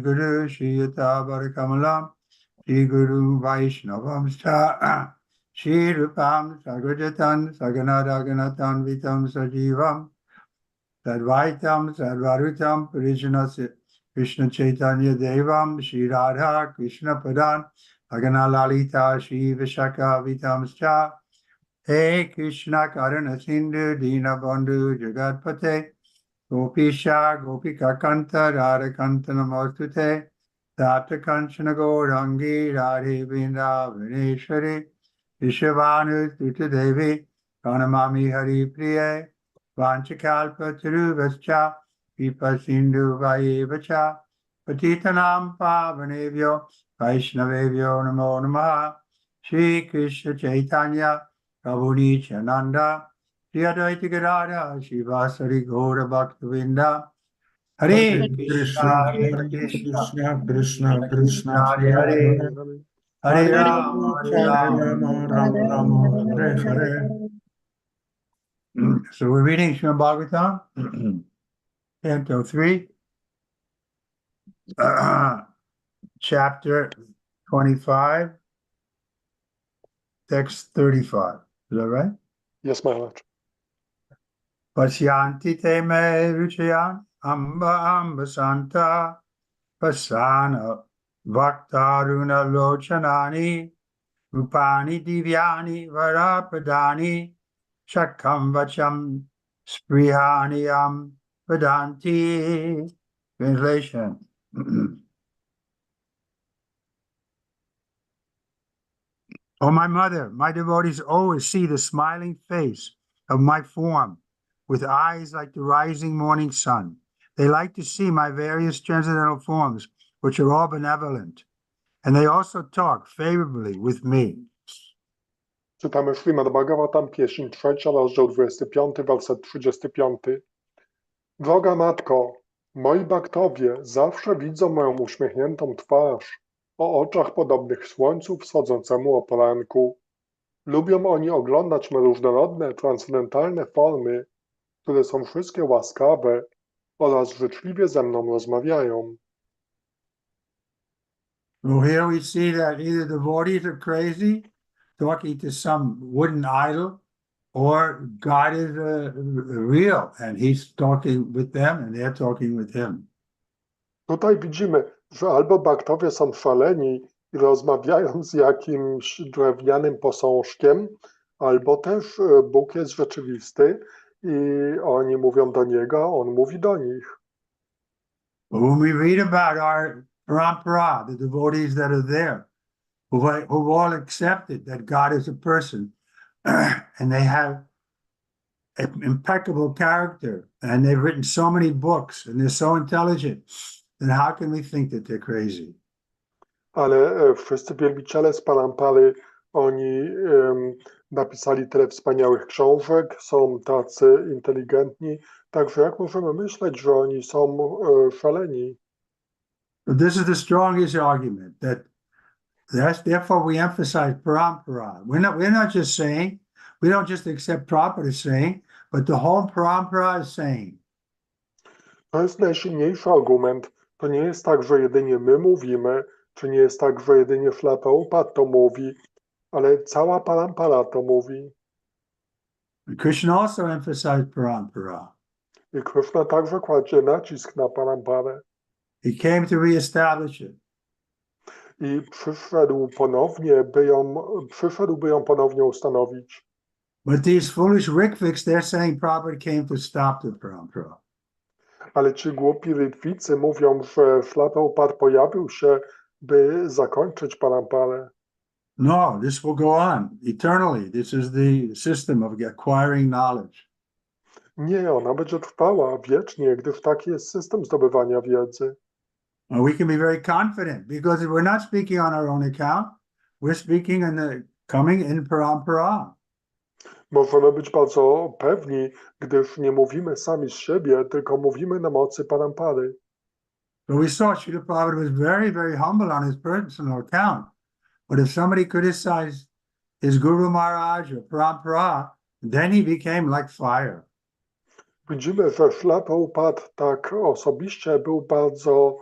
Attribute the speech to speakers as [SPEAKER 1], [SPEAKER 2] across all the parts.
[SPEAKER 1] Guru Shri Yuta Varakamalam Shri Guru Vaishnavamscha Shri Rupam Sagrajatan Saganadaganatan Vitam Sajivam Sadvaitam Sadvarutam Parijana Krishna Chaitanya Devam Shri Radha Krishna Padan Agana Lalita Shri Vishaka Vitamscha He Krishna Karana Sindhu Dina Bandhu Jagatpate Gopisha Gopika Kanta Radha Kanta Namostute Tata Kanchana Gaurangi Radhe Vinda Vineshwari Vishavanu Tuta Devi Kanamami Hari Priye Vanchakalpa Tiruvascha Vipa Sindhu Vayevacha Patitanam Pavanevyo Vaishnavevyo Namo Namaha Shri Krishna Chaitanya Prabhu Nityananda Shri Advaita Gadadhara Shivasari Gaura Bhaktavinda Hare Krishna Hare Krishna
[SPEAKER 2] Krishna Krishna
[SPEAKER 1] Hare Hare Hare Rama Hare Rama Rama Rama Hare Hare. So we're reading Śrimad Bhagavatam, Canto 3, Chapter 25, Text 35. Is that right?
[SPEAKER 2] Yes, Maharaj.
[SPEAKER 1] Pasyanti te me ruchayan amba santa pasana vaktaruna lochanani rupani divyani varapadani shakam vacham sprihaniyam vedanti. Translation. Oh, my mother, my devotees always see the smiling face of my form with eyes like the rising morning sun. They like to see my various transcendental forms, which are all benevolent, and they also talk favorably with me.
[SPEAKER 2] Czytamy Śrimad Bhagavatam, pieśń 3, rozdział 25, werset 35. Droga Matko, moi baktowie zawsze widzą moją uśmiechniętą twarz o oczach podobnych słońcu wschodzącemu o poranku. Lubią oni oglądać me różnorodne, transcendentalne formy, które są wszystkie łaskawe oraz życzliwie ze mną rozmawiają.
[SPEAKER 1] Well, here we see that either devotees are crazy, talking to some wooden idol, or God is real, and he's talking with them, and they're talking with him.
[SPEAKER 2] Tutaj widzimy, że albo baktowie są szaleni i rozmawiają z jakimś drewnianym posążkiem, albo też Bóg jest rzeczywisty i oni mówią do Niego, a On mówi do nich.
[SPEAKER 1] But when we read about our parampara, the devotees that are there, who've all accepted that God is a person, and they have an impeccable character, and they've written so many books, and they're so intelligent, then how can we think that they're crazy?
[SPEAKER 2] Ale wszyscy wielbiciele z parampary, oni napisali tyle wspaniałych książek, są tacy inteligentni, także jak możemy myśleć, że oni są szaleni?
[SPEAKER 1] This is the strongest argument therefore we emphasize parampara. We're not just saying, we don't just accept Prabhupada saying, but the whole parampara is saying.
[SPEAKER 2] To jest najsilniejszy argument. To nie jest tak, że jedynie my mówimy, czy nie jest tak, że jedynie Śrila Prabhupada to mówi, ale cała parampara to mówi.
[SPEAKER 1] Krishna also emphasized parampara.
[SPEAKER 2] I Krishna także kładzie nacisk na paramparę.
[SPEAKER 1] He came to reestablish it.
[SPEAKER 2] I przyszedł, by ją ponownie ustanowić.
[SPEAKER 1] But these foolish Rikviks, they're saying Prabhupada came to stop the parampara.
[SPEAKER 2] Ale ci głupi Rytwicy mówią, że Śrila Prabhupada pojawił się, by zakończyć paramparę.
[SPEAKER 1] No, this will go on eternally. This is the system of acquiring knowledge.
[SPEAKER 2] Nie, ona będzie trwała wiecznie, gdyż taki jest system zdobywania wiedzy.
[SPEAKER 1] We can be very confident because we're not speaking on our own account. We're speaking coming in parampara.
[SPEAKER 2] Możemy być bardzo pewni, gdyż nie mówimy sami z siebie, tylko mówimy na mocy parampary.
[SPEAKER 1] So we saw Srila Prabhupada was very, very humble on his personal account. But if somebody criticized his Guru Maharaj or parampara, then he became like fire.
[SPEAKER 2] Widzimy, że Śrila Prabhupada tak osobiście był bardzo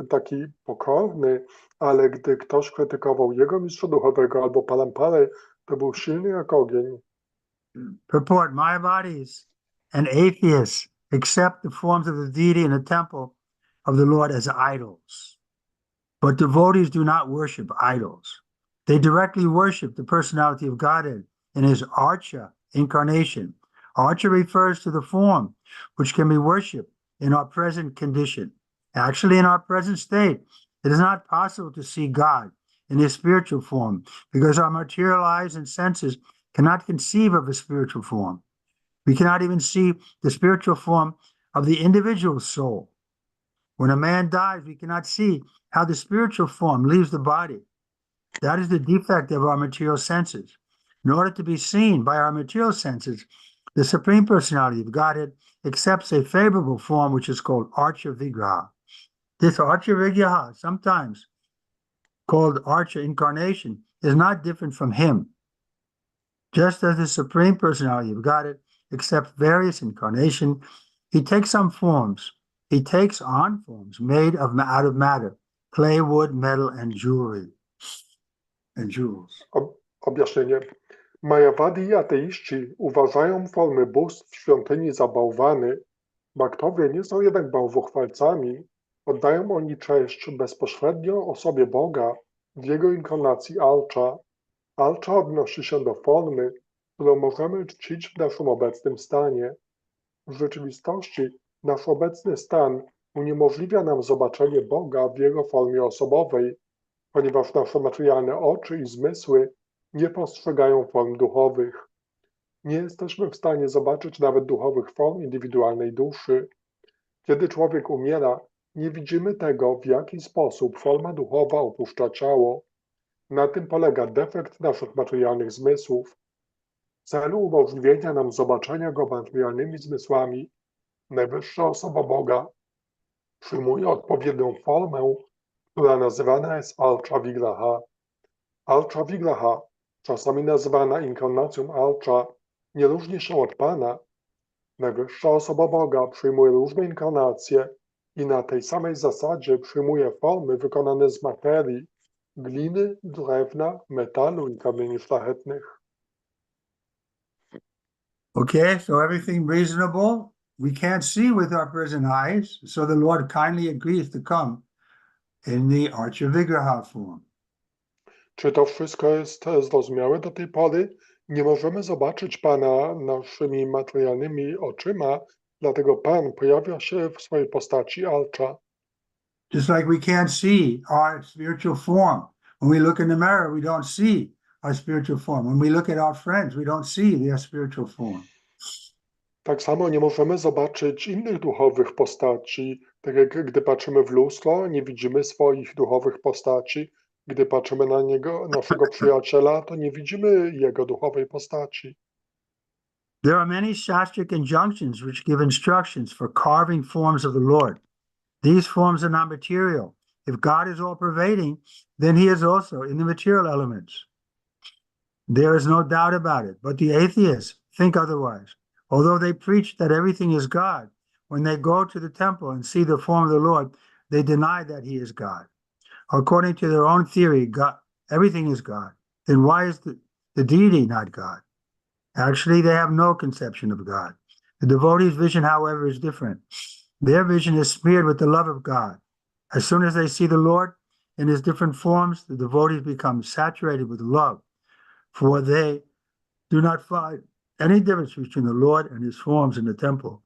[SPEAKER 2] taki pokorny, ale gdy ktoś krytykował jego mistrza duchowego albo palamparę, to był silny jak ogień.
[SPEAKER 1] Purport: Mayavadis and atheists accept the forms of the deity in the temple of the Lord as idols. But devotees do not worship idols. They directly worship the personality of Godhead in his Archa incarnation. Archa refers to the form which can be worshipped in our present condition. Actually, in our present state, it is not possible to see God in his spiritual form because our material eyes and senses cannot conceive of a spiritual form. We cannot even see the spiritual form of the individual soul. When a man dies, we cannot see how the spiritual form leaves the body. That is the defect of our material senses. In order to be seen by our material senses, the Supreme Personality of Godhead accepts a favorable form which is called Archa Vigraha. This Archa Vigraha, sometimes called Archa Incarnation, is not different from him. Just as the Supreme Personality of Godhead accepts various incarnations, he takes on forms made out of matter, clay, wood, metal, and jewelry.
[SPEAKER 2] Objaśnienie. Majawadi i ateiści uważają formy bóstw w świątyni za bałwany. Bhaktowie nie są jednak bałwochwalcami. Oddają oni cześć bezpośrednio osobie Boga w jego inkarnacji Alcza. Alcza odnosi się do formy, którą możemy czcić w naszym obecnym stanie. W rzeczywistości nasz obecny stan uniemożliwia nam zobaczenie Boga w jego formie osobowej, ponieważ nasze materialne oczy i zmysły nie postrzegają form duchowych. Nie jesteśmy w stanie zobaczyć nawet duchowych form indywidualnej duszy. Kiedy człowiek umiera, nie widzimy tego, w jaki sposób forma duchowa opuszcza ciało. Na tym polega defekt naszych materialnych zmysłów. W celu umożliwienia nam zobaczenia go materialnymi zmysłami, najwyższa osoba Boga przyjmuje odpowiednią formę, która nazywana jest Alcza Vigraha. Alcza Vigraha, czasami nazywana inkarnacją Alcza, nie różni się od Pana. Najwyższa osoba Boga przyjmuje różne inkarnacje i na tej samej zasadzie przyjmuje formy wykonane z materii, gliny, drewna, metalu i kamieni szlachetnych.
[SPEAKER 1] Okay, so everything reasonable. We can't see with our present eyes, so the Lord kindly agrees to come in the Archa Vigraha form.
[SPEAKER 2] Czy to wszystko jest zrozumiałe do tej pory? Nie możemy zobaczyć Pana naszymi materialnymi oczyma, dlatego Pan pojawia się w swojej postaci Alcza.
[SPEAKER 1] Just like we can't see our spiritual form. When we look in the mirror, we don't see our spiritual form. When we look at our friends, we don't see their spiritual form.
[SPEAKER 2] Tak samo nie możemy zobaczyć innych duchowych postaci. Tak jak gdy patrzymy w lustro, nie widzimy swoich duchowych postaci. Gdy patrzymy na naszego przyjaciela, to nie widzimy jego duchowej postaci.
[SPEAKER 1] There are many shastric injunctions which give instructions for carving forms of the Lord. These forms are not material. If God is all-pervading, then he is also in the material elements. There is no doubt about it, but the atheists think otherwise. Although they preach that everything is God, when they go to the temple and see the form of the Lord, they deny that he is God. According to their own theory, God, everything is God. Then why is the deity not God? Actually, they have no conception of God. The devotee's vision, however, is different. Their vision is smeared with the love of God. As soon as they see the Lord in his different forms, the devotees become saturated with love, for they do not find any difference between the Lord and his forms in the temple,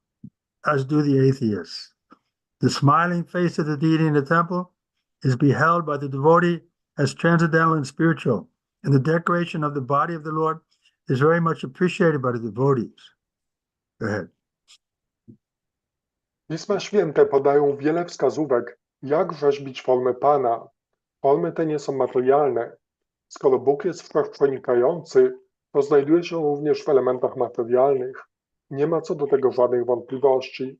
[SPEAKER 1] as do the atheists. The smiling face of the deity in the temple is beheld by the devotee as transcendental and spiritual, and the decoration of the body of the Lord is very much appreciated by the devotees. Go ahead.
[SPEAKER 2] Pisma Święte podają wiele wskazówek, jak rzeźbić formę Pana. Formy te nie są materialne. Skoro Bóg jest wszechprzenikający, to znajduje się również w elementach materialnych. Nie ma co do tego żadnych wątpliwości.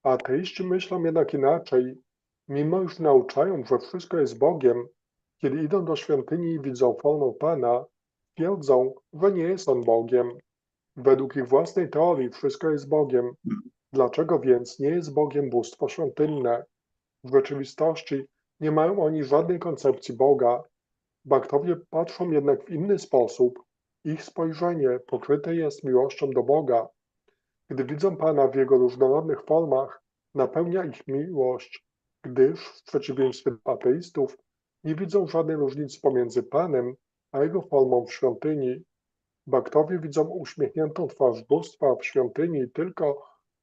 [SPEAKER 2] Ateiści myślą jednak inaczej. Mimo iż nauczają, że wszystko jest Bogiem, kiedy idą do świątyni i widzą formę Pana, twierdzą, że nie jest on Bogiem. Według ich własnej teorii wszystko jest Bogiem. Dlaczego więc nie jest Bogiem bóstwo świątynne? W rzeczywistości nie mają oni żadnej koncepcji Boga. Bhaktowie patrzą jednak w inny sposób. Ich spojrzenie pokryte jest miłością do Boga. Gdy widzą Pana w Jego różnorodnych formach, napełnia ich miłość, gdyż w przeciwieństwie do ateistów nie widzą żadnej różnicy pomiędzy Panem a Jego formą w świątyni. Bhaktowie widzą uśmiechniętą twarz bóstwa w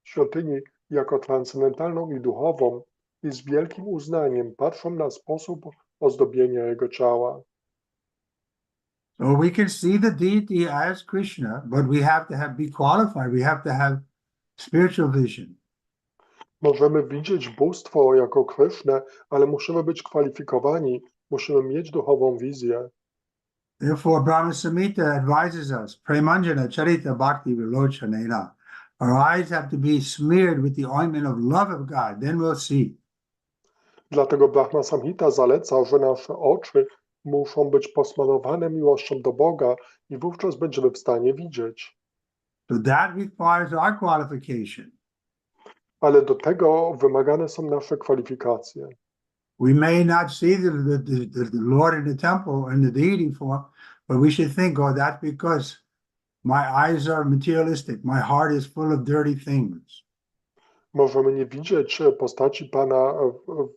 [SPEAKER 2] świątyni jako transcendentalną i duchową i z wielkim uznaniem patrzą na sposób ozdobienia Jego ciała.
[SPEAKER 1] So we can see the deity as Krishna, but we have to be qualified. We have to have spiritual vision.
[SPEAKER 2] Możemy widzieć bóstwo jako Krishnę, ale musimy być kwalifikowani, musimy mieć duchową wizję.
[SPEAKER 1] Therefore, Brahma Samhita advises us, Premanjana Charita Bhakti Vilochanena. Our eyes have to be smeared with the ointment of love of God, then we'll see.
[SPEAKER 2] Dlatego Brahma Samhita zaleca, że nasze oczy muszą być posmarowane miłością do Boga i wówczas będziemy w stanie widzieć.
[SPEAKER 1] So that requires our qualification.
[SPEAKER 2] Ale do tego wymagane są nasze kwalifikacje.
[SPEAKER 1] We may not see the Lord in the temple and the deity form, but we should think, oh, that's because my eyes are materialistic. My heart is full of dirty things.
[SPEAKER 2] Możemy nie widzieć postaci Pana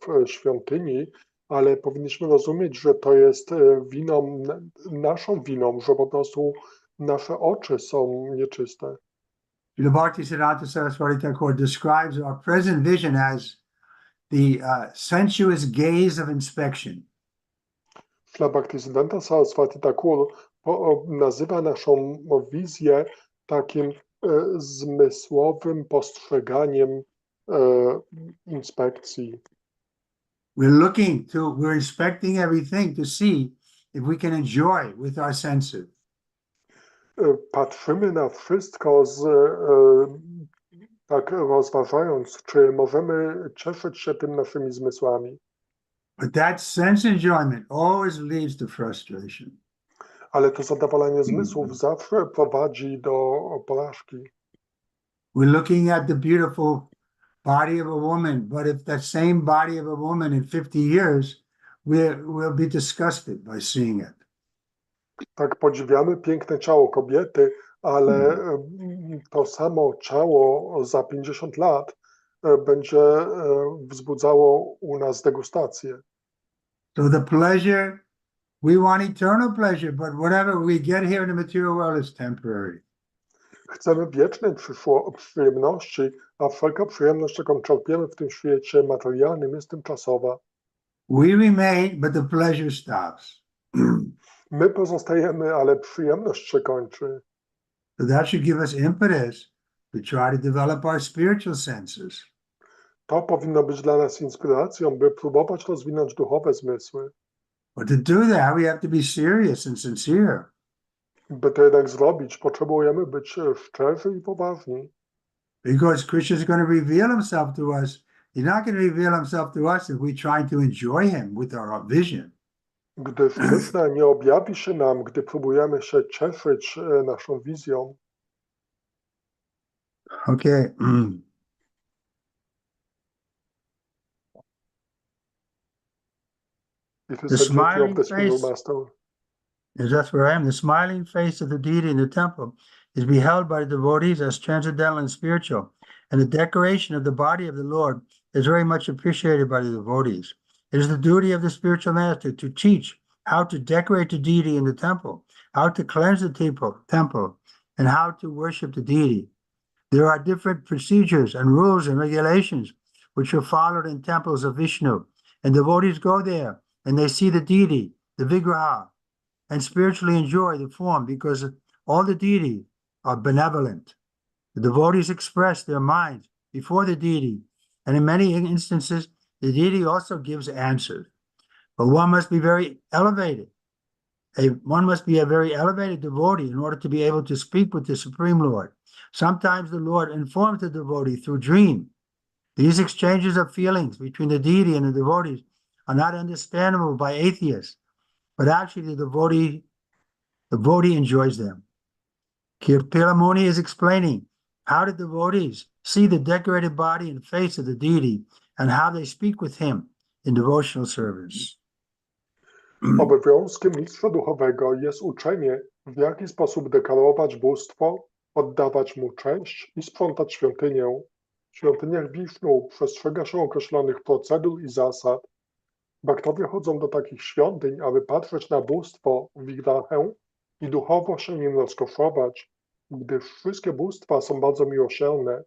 [SPEAKER 2] w świątyni, ale powinniśmy rozumieć, że to jest naszą winą, że po prostu nasze oczy są nieczyste.
[SPEAKER 1] Srila Bhaktisiddhanta Saraswati Thakur describes our present vision as the sensuous gaze of inspection.
[SPEAKER 2] Śrila Bhaktisiddhanta Saraswati Thakur nazywa naszą wizję takim zmysłowym postrzeganiem inspekcji.
[SPEAKER 1] We're inspecting everything to see if we can enjoy with our senses.
[SPEAKER 2] Patrzymy na wszystko tak rozważając, czy możemy cieszyć się tym naszymi zmysłami.
[SPEAKER 1] But that sense enjoyment always leads to frustration.
[SPEAKER 2] Ale to zadowolenie zmysłów zawsze prowadzi do porażki.
[SPEAKER 1] We're looking at the beautiful body of a woman, but if that same body of a woman in 50 years, we'll be disgusted by seeing it.
[SPEAKER 2] Tak podziwiamy piękne ciało kobiety, ale to samo ciało za 50 lat będzie wzbudzało u nas degustację.
[SPEAKER 1] So the pleasure, we want eternal pleasure, but whatever we get here in the material world is temporary.
[SPEAKER 2] Chcemy wiecznej przyjemności, a wszelka przyjemność, jaką czerpiemy w tym świecie materialnym, jest tymczasowa.
[SPEAKER 1] We remain, but the pleasure stops.
[SPEAKER 2] My pozostajemy, ale przyjemność się kończy.
[SPEAKER 1] So that should give us impetus to try to develop our spiritual senses.
[SPEAKER 2] To powinno być dla nas inspiracją, by próbować rozwinąć duchowe zmysły.
[SPEAKER 1] But to do that, we have to be serious and sincere.
[SPEAKER 2] By to jednak zrobić, potrzebujemy być szczerzy i poważni.
[SPEAKER 1] Because Krishna is going to reveal himself to us. He's not going to reveal himself to us if we try to enjoy him with our vision.
[SPEAKER 2] Gdyż Krishna nie objawi się nam, gdy próbujemy się cieszyć naszą wizją.
[SPEAKER 1] Okay.
[SPEAKER 2] It is
[SPEAKER 1] The
[SPEAKER 2] the duty of
[SPEAKER 1] smiling
[SPEAKER 2] the spiritual
[SPEAKER 1] face-
[SPEAKER 2] master.
[SPEAKER 1] Is that's where I am. The smiling face of the deity in the temple is beheld by the devotees as transcendental and spiritual. And the decoration of the body of the Lord is very much appreciated by the devotees. It is the duty of the spiritual master to teach how to decorate the deity in the temple, how to cleanse the temple, and how to worship the deity. There are different procedures and rules and regulations which are followed in temples of Vishnu. And devotees go there and they see the deity, the Vigraha, and spiritually enjoy the form because all the deities are benevolent. The devotees express their minds before the deity, and in many instances, the deity also gives answers. But one must be very elevated. One must be a very elevated devotee in order to be able to speak with the Supreme Lord. Sometimes the Lord informs the devotee through dream. These exchanges of feelings between the deity and the devotees are not understandable by atheists, but actually the devotee enjoys them. Kirtan Muni is explaining how the devotees see the decorated body and face of the deity and how they speak with him in devotional service.
[SPEAKER 2] Obowiązkiem mistrza duchowego jest uczenie, w jaki sposób deklarować bóstwo, oddawać mu cześć i sprzątać świątynię. W świątyniach Wisznu przestrzega się określonych procedur i zasad. Bhaktowie chodzą do takich świątyń, aby patrzeć na bóstwo w Vigrahę i duchowo się nim rozkoszować, gdyż wszystkie bóstwa są bardzo miłosierne.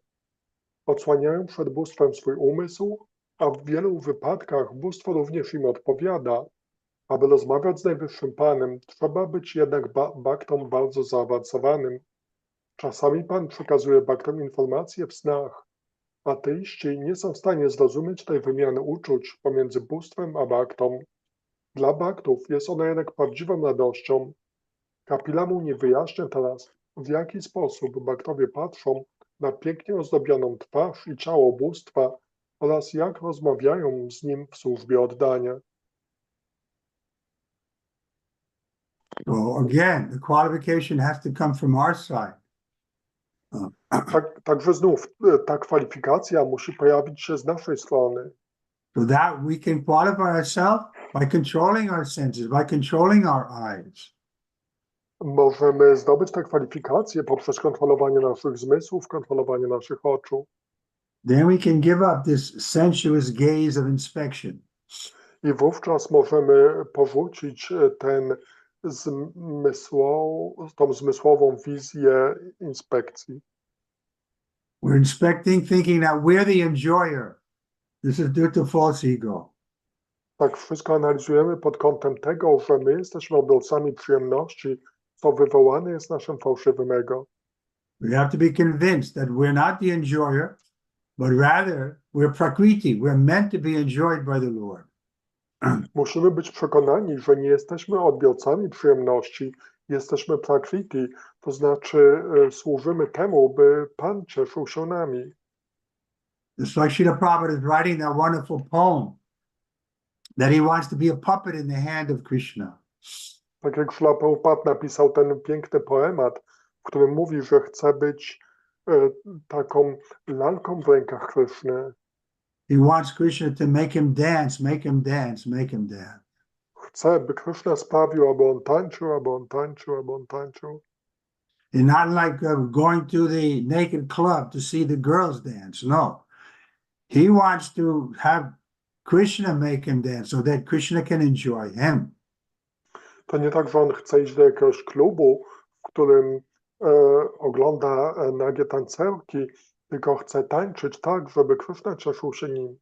[SPEAKER 2] Odsłaniają przed bóstwem swój umysł, a w wielu wypadkach bóstwo również im odpowiada. Aby rozmawiać z Najwyższym Panem, trzeba być jednak bhaktom bardzo zaawansowanym. Czasami Pan przekazuje bhaktom informacje w snach. Ateiści nie są w stanie zrozumieć tej wymiany uczuć pomiędzy bóstwem a bhaktom. Dla bhaktów jest ona jednak prawdziwą radością. Kapila mu nie wyjaśnia teraz, w jaki sposób bhaktowie patrzą na pięknie ozdobioną twarz i ciało bóstwa oraz jak rozmawiają z nim w służbie oddania.
[SPEAKER 1] So again, the qualification has to come from our side.
[SPEAKER 2] Także znów ta kwalifikacja musi pojawić się z naszej strony.
[SPEAKER 1] So that we can qualify ourselves by controlling our senses, by controlling our eyes.
[SPEAKER 2] Możemy zdobyć tę kwalifikację poprzez kontrolowanie naszych zmysłów, kontrolowanie naszych oczu.
[SPEAKER 1] Then we can give up this sensuous gaze of inspection.
[SPEAKER 2] I wówczas możemy porzucić tą zmysłową wizję inspekcji.
[SPEAKER 1] We're inspecting, thinking that we're the enjoyer. This is due to false ego.
[SPEAKER 2] Tak wszystko analizujemy pod kątem tego, że my jesteśmy odbiorcami przyjemności, co wywołane jest naszym fałszywym ego.
[SPEAKER 1] We have to be convinced that we're not the enjoyer, but rather we're prakriti. We're meant to be enjoyed by the Lord.
[SPEAKER 2] Musimy być przekonani, że nie jesteśmy odbiorcami przyjemności, jesteśmy prakriti, to znaczy służymy temu, by Pan cieszył się nami.
[SPEAKER 1] It's like Srila Prabhupada is writing that wonderful poem that he wants to be a puppet in the hand of Krishna.
[SPEAKER 2] Tak jak Srila Prabhupada napisał ten piękny poemat, w którym mówi, że chce być taką lalką w rękach Kryszny.
[SPEAKER 1] He wants Krishna to make him dance, make him dance, make him dance.
[SPEAKER 2] Chce, by Kryszna sprawił, aby on tańczył, aby on tańczył, aby on tańczył.
[SPEAKER 1] And not like going to the naked club to see the girls dance. No. He wants to have Krishna make him dance so that Krishna can enjoy him.
[SPEAKER 2] To nie tak, że on chce iść do jakiegoś klubu, w którym ogląda nagie tancerki, tylko chce tańczyć tak, żeby Krishna cieszył się nim.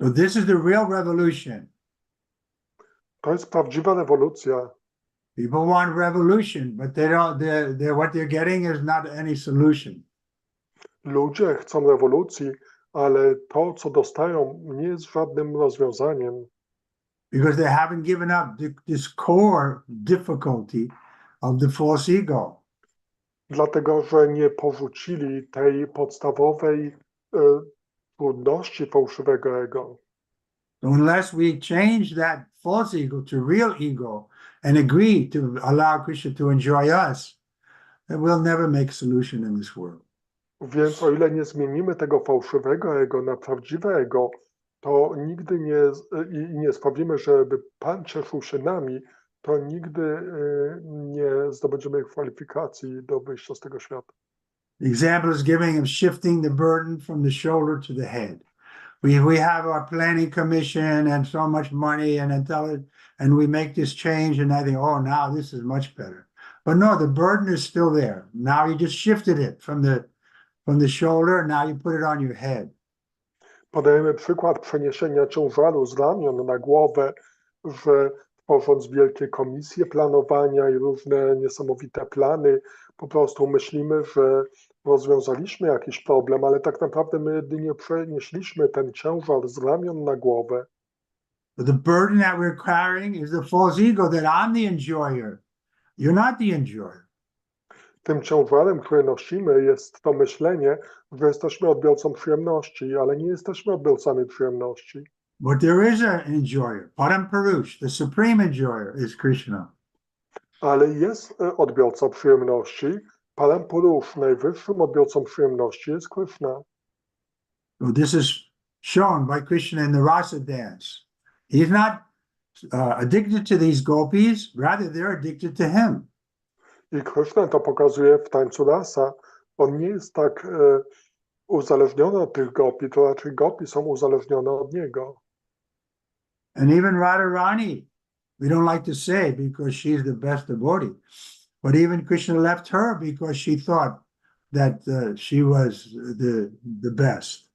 [SPEAKER 1] So this is the real revolution.
[SPEAKER 2] To jest prawdziwa rewolucja.
[SPEAKER 1] People want revolution, but what they're getting is not any solution.
[SPEAKER 2] Ludzie chcą rewolucji, ale to, co dostają, nie jest żadnym rozwiązaniem.
[SPEAKER 1] Because they haven't given up this core difficulty of the false ego.
[SPEAKER 2] Dlatego, że nie porzucili tej podstawowej trudności fałszywego ego.
[SPEAKER 1] So unless we change that false ego to real ego and agree to allow Krishna to enjoy us, then we'll never make solution in this world.
[SPEAKER 2] Więc o ile nie zmienimy tego fałszywego ego na prawdziwe ego, to nigdy nie sprawimy, żeby Pan cieszył się nami, to nigdy nie zdobędziemy kwalifikacji do wyjścia z tego świata.
[SPEAKER 1] The example is giving him shifting the burden from the shoulder to the head. We have our planning commission and so much money and we make this change and I think, oh, now this is much better. But no, the burden is still there. Now you just shifted it from the shoulder, now you put it on your head.
[SPEAKER 2] Podajemy przykład przeniesienia ciężaru z ramion na głowę, że tworząc wielkie komisje planowania i różne niesamowite plany, po prostu myślimy, że rozwiązaliśmy jakiś problem, ale tak naprawdę my jedynie przenieśliśmy ten ciężar z ramion na głowę.
[SPEAKER 1] But the burden that we're carrying is the false ego that I'm the enjoyer. You're not the enjoyer.
[SPEAKER 2] Tym ciężarem, który nosimy, jest to myślenie, że jesteśmy odbiorcą przyjemności, ale nie jesteśmy odbiorcami przyjemności.
[SPEAKER 1] But there is an enjoyer, Param Purush, the supreme enjoyer is Krishna.
[SPEAKER 2] Ale jest odbiorca przyjemności, Param Purush, najwyższym odbiorcą przyjemności jest Krishna.
[SPEAKER 1] So this is shown by Krishna in the rasa dance. He's not addicted to these gopis, rather they're addicted to him.
[SPEAKER 2] I Krishna to pokazuje w tańcu rasa. On nie jest tak uzależniony od tych gopi, to raczej gopi są uzależnione od niego.
[SPEAKER 1] And even Radharani, we don't like to say because she's the best devotee, but even Krishna left her because she thought that she was the best.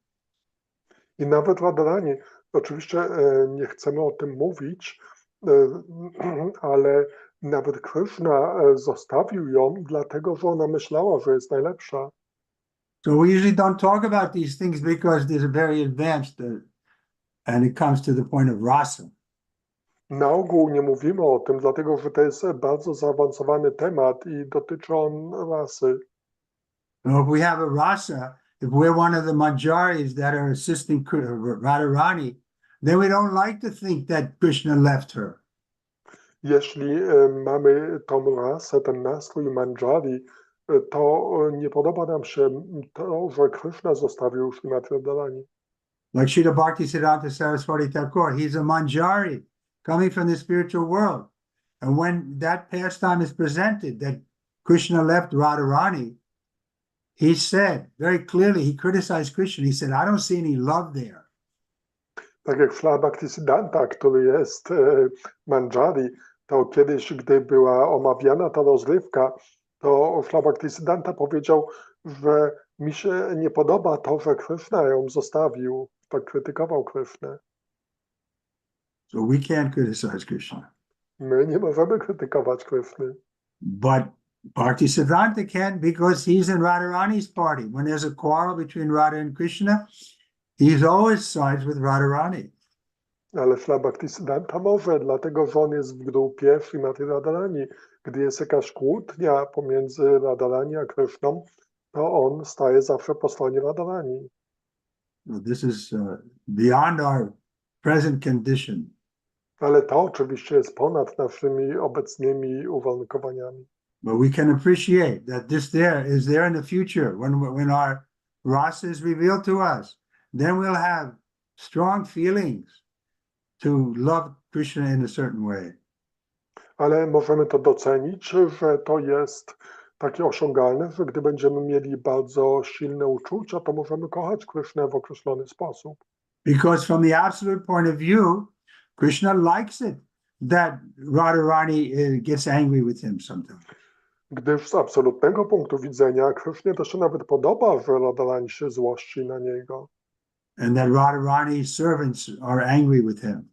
[SPEAKER 2] I nawet Radharani, oczywiście nie chcemy o tym mówić, ale nawet Krishna zostawił ją, dlatego że ona myślała, że jest najlepsza.
[SPEAKER 1] So we usually don't talk about these things because they're very advanced and it comes to the point of rasa.
[SPEAKER 2] Na ogół nie mówimy o tym, dlatego że to jest bardzo zaawansowany temat i dotyczy on rasy.
[SPEAKER 1] If we have a rasa, if we're one of the manjaris that are assisting Radharani, then we don't like to think that Krishna left her.
[SPEAKER 2] Jeśli mamy tą rasę, ten nastrój manjari, to nie podoba nam się to, że Krishna zostawił Śrimad Radharani.
[SPEAKER 1] Like Srila Bhaktisiddhanta Saraswati Thakur, he's a manjari coming from the spiritual world. And when that pastime is presented, that Krishna left Radharani, he said very clearly, he criticized Krishna. He said, I don't see any love there.
[SPEAKER 2] Tak jak Srila Bhaktisiddhanta, który jest manjari, to kiedyś, gdy była omawiana ta rozrywka, to Srila Bhaktisiddhanta powiedział, że mi się nie podoba to, że Krishna ją zostawił. Tak krytykował Krishnę.
[SPEAKER 1] So we can't criticize Krishna.
[SPEAKER 2] My nie możemy krytykować Krishny.
[SPEAKER 1] But Bhaktisiddhanta can because he's in Radharani's party. When there's a quarrel between Radha and Krishna, he's always sides with Radharani.
[SPEAKER 2] Ale Srila Bhaktisiddhanta może, dlatego że on jest w grupie Śrimati Radharani. Gdy jest jakaś kłótnia pomiędzy Radharani a Krishną, to on staje zawsze po stronie Radharani.
[SPEAKER 1] So this is beyond our present condition.
[SPEAKER 2] Ale to oczywiście jest ponad naszymi obecnymi uwarunkowaniami.
[SPEAKER 1] But we can appreciate that this there is there in the future when our rasa is revealed to us. Then we'll have strong feelings to love Krishna in a certain way.
[SPEAKER 2] Ale możemy to docenić, że to jest takie osiągalne, że gdy będziemy mieli bardzo silne uczucia, to możemy kochać Krishnę w określony sposób.
[SPEAKER 1] Because from the absolute point of view, Krishna likes it that Radharani gets angry with him sometimes.
[SPEAKER 2] Gdyż z absolutnego punktu widzenia Krishnie to się nawet podoba, że Radharani się złości na niego.
[SPEAKER 1] And that Radharani's servants are angry with him.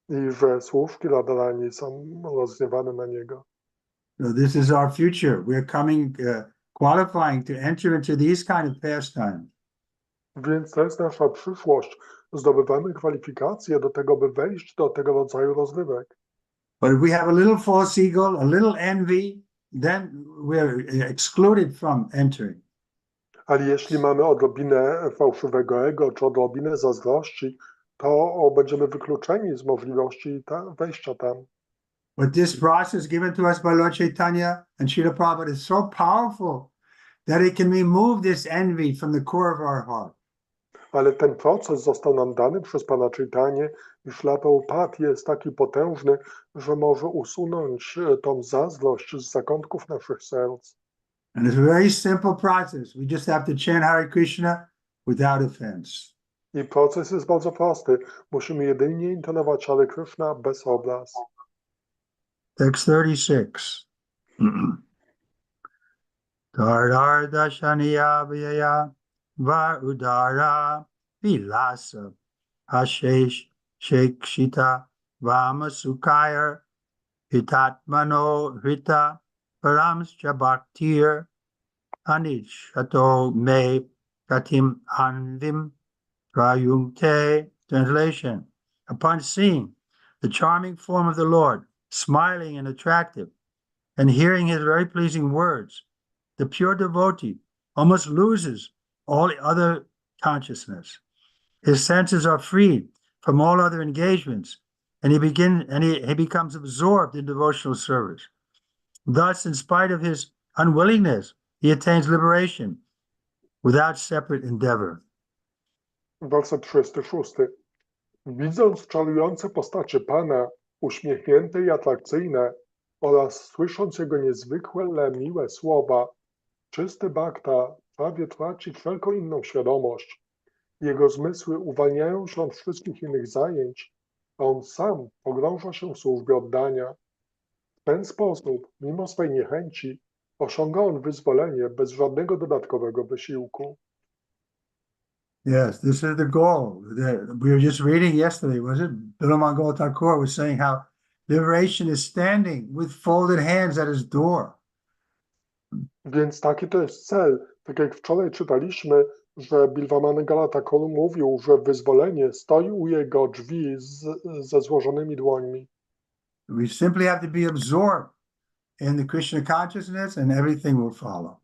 [SPEAKER 2] I że służki Radharani są rozgniewane na niego.
[SPEAKER 1] So this is our future. We're coming, qualifying to enter into these kind of pastimes.
[SPEAKER 2] Więc to jest nasza przyszłość. Zdobywamy kwalifikacje do tego, by wejść do tego rodzaju rozrywek.
[SPEAKER 1] But if we have a little false ego, a little envy, then we're excluded from entering.
[SPEAKER 2] Ale jeśli mamy odrobinę fałszywego ego, czy odrobinę zazdrości, to będziemy wykluczeni z możliwości wejścia tam.
[SPEAKER 1] But this process given to us by Lord Chaitanya and Srila Prabhupada is so powerful that it can remove this envy from the core of our heart.
[SPEAKER 2] Ale ten proces został nam dany przez Pana Chaitanię i Srila Prabhupada jest taki potężny, że może usunąć tą zazdrość z zakątków naszych serc.
[SPEAKER 1] And it's a very simple process. We just have to chant Hare Krishna without offense.
[SPEAKER 2] I proces jest bardzo prosty. Musimy jedynie intonować Hare Krishna bez obraz.
[SPEAKER 1] Text 36. Tardar dashaniya vyaya var udara vilasa hashesh shekshita vamasukayar hitatmano hita paramscha bhaktir anishato me katim anvim prayungte. Translation. Upon seeing the charming form of the Lord, smiling and attractive, and hearing his very pleasing words, the pure devotee almost loses all other consciousness. His senses are freed from all other engagements, and he becomes absorbed in devotional service. Thus, in spite of his unwillingness, he attains liberation without separate endeavor.
[SPEAKER 2] Werset 36. Widząc czarujące postacie Pana, uśmiechnięte i atrakcyjne, oraz słysząc Jego niezwykle miłe słowa, czysty bhakta prawie traci wszelką inną świadomość. Jego zmysły uwalniają się od wszystkich innych zajęć, a on sam pogrąża się w służbie oddania. W ten sposób, mimo swej niechęci, osiąga on wyzwolenie bez żadnego dodatkowego wysiłku.
[SPEAKER 1] Yes, this is the goal. We were just reading yesterday, was it? Bilamangala Thakur was saying how liberation is standing with folded hands at his door.
[SPEAKER 2] Więc taki to jest cel. Tak jak wczoraj czytaliśmy, że Bilwamangala Thakur mówił, że wyzwolenie stoi u jego drzwi ze złożonymi dłońmi.
[SPEAKER 1] We simply have to be absorbed in the Krishna consciousness and everything will follow.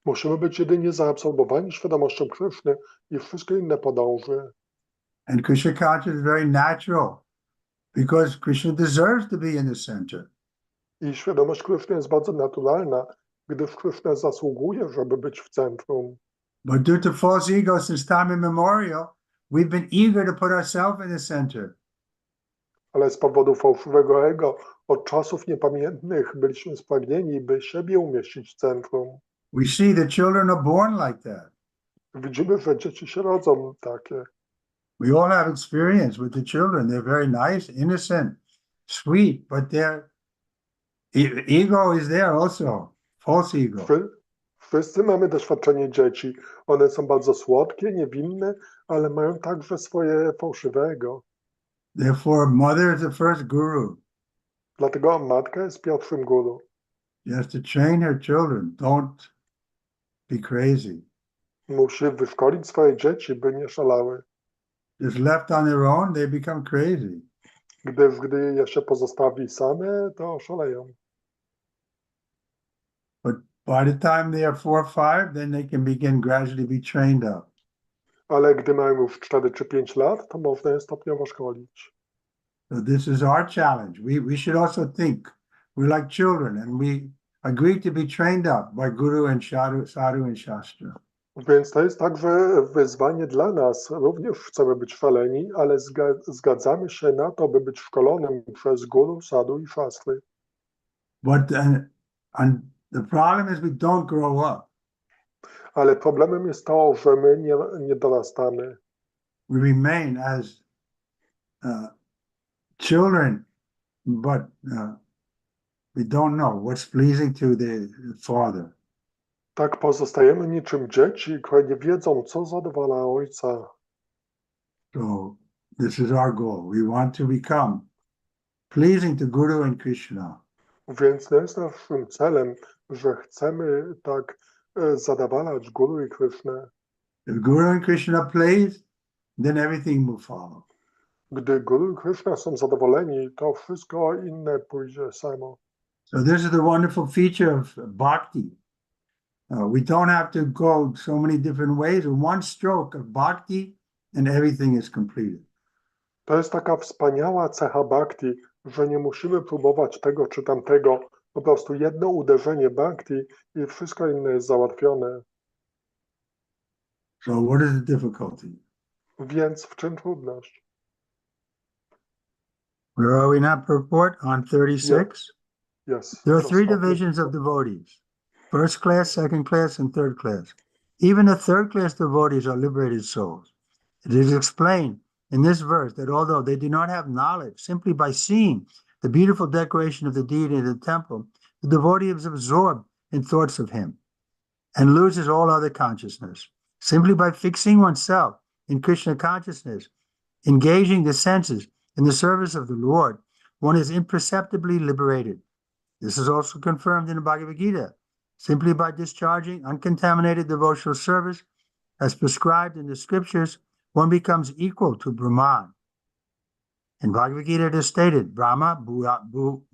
[SPEAKER 2] Musimy być jedynie zaabsorbowani świadomością Kryszny i wszystko inne podąży.
[SPEAKER 1] And Krishna consciousness is very natural because Krishna deserves to be in the center.
[SPEAKER 2] I świadomość Kryszny jest bardzo naturalna, gdyż Kryszna zasługuje, żeby być w centrum.
[SPEAKER 1] But due to false ego, since time immemorial, we've been eager to put ourselves in the center.
[SPEAKER 2] Ale z powodu fałszywego ego od czasów niepamiętnych byliśmy spragnieni, by siebie umieścić w centrum.
[SPEAKER 1] We see the children are born like that.
[SPEAKER 2] Widzimy, że dzieci się rodzą takie.
[SPEAKER 1] We all have experience with the children. They're very nice, innocent, sweet, but their ego is there also, false ego.
[SPEAKER 2] Wszyscy mamy doświadczenie dzieci. One są bardzo słodkie, niewinne, ale mają także swoje fałszywe ego.
[SPEAKER 1] Therefore, mother is the first guru.
[SPEAKER 2] Dlatego matka jest pierwszym guru.
[SPEAKER 1] She has to train her children. Don't be crazy.
[SPEAKER 2] Musi wyszkolić swoje dzieci, by nie szalały.
[SPEAKER 1] Just left on their own, they become crazy.
[SPEAKER 2] Gdy je się pozostawi same, to szaleją.
[SPEAKER 1] But by the time they are 4 or 5, then they can begin gradually be trained up.
[SPEAKER 2] Ale gdy mają już 4 czy 5 lat, to można je stopniowo szkolić.
[SPEAKER 1] So this is our challenge. We should also think. We're like children and we agree to be trained up by Guru and Sadhu and Shastra.
[SPEAKER 2] Więc to jest także wyzwanie dla nas. Również chcemy być szaleni, ale zgadzamy się na to, by być szkolonym przez Guru, Sadhu i Shastry.
[SPEAKER 1] But and the problem is we don't grow up.
[SPEAKER 2] Ale problemem jest to, że my nie dorastamy.
[SPEAKER 1] We remain as children, but we don't know what's pleasing to the Father.
[SPEAKER 2] Tak pozostajemy niczym dzieci, które nie wiedzą, co zadowala Ojca.
[SPEAKER 1] So this is our goal. We want to become pleasing to Guru and Krishna.
[SPEAKER 2] Więc to jest naszym celem, że chcemy tak zadowalać Guru i Krishnę.
[SPEAKER 1] If Guru and Krishna please, then everything will follow.
[SPEAKER 2] Gdy Guru i Krishna są zadowoleni, to wszystko inne pójdzie samo.
[SPEAKER 1] So this is the wonderful feature of bhakti. We don't have to go so many different ways. In one stroke of bhakti and everything is completed.
[SPEAKER 2] To jest taka wspaniała cecha bhakti, że nie musimy próbować tego czy tamtego. Po prostu jedno uderzenie bhakti i wszystko inne jest załatwione.
[SPEAKER 1] So what is the difficulty?
[SPEAKER 2] Więc w czym trudność?
[SPEAKER 1] Where are we now, purport? On 36?
[SPEAKER 2] Yes.
[SPEAKER 1] There are 3 divisions of devotees. First class, second class, and third class. Even the third class devotees are liberated souls. It is explained in this verse that although they do not have knowledge, simply by seeing the beautiful decoration of the deity in the temple, the devotee is absorbed in thoughts of him and loses all other consciousness. Simply by fixing oneself in Krishna consciousness, engaging the senses in the service of the Lord, one is imperceptibly liberated. This is also confirmed in the Bhagavad Gita. Simply by discharging uncontaminated devotional service as prescribed in the scriptures, one becomes equal to Brahman. In Bhagavad Gita it is stated, Brahma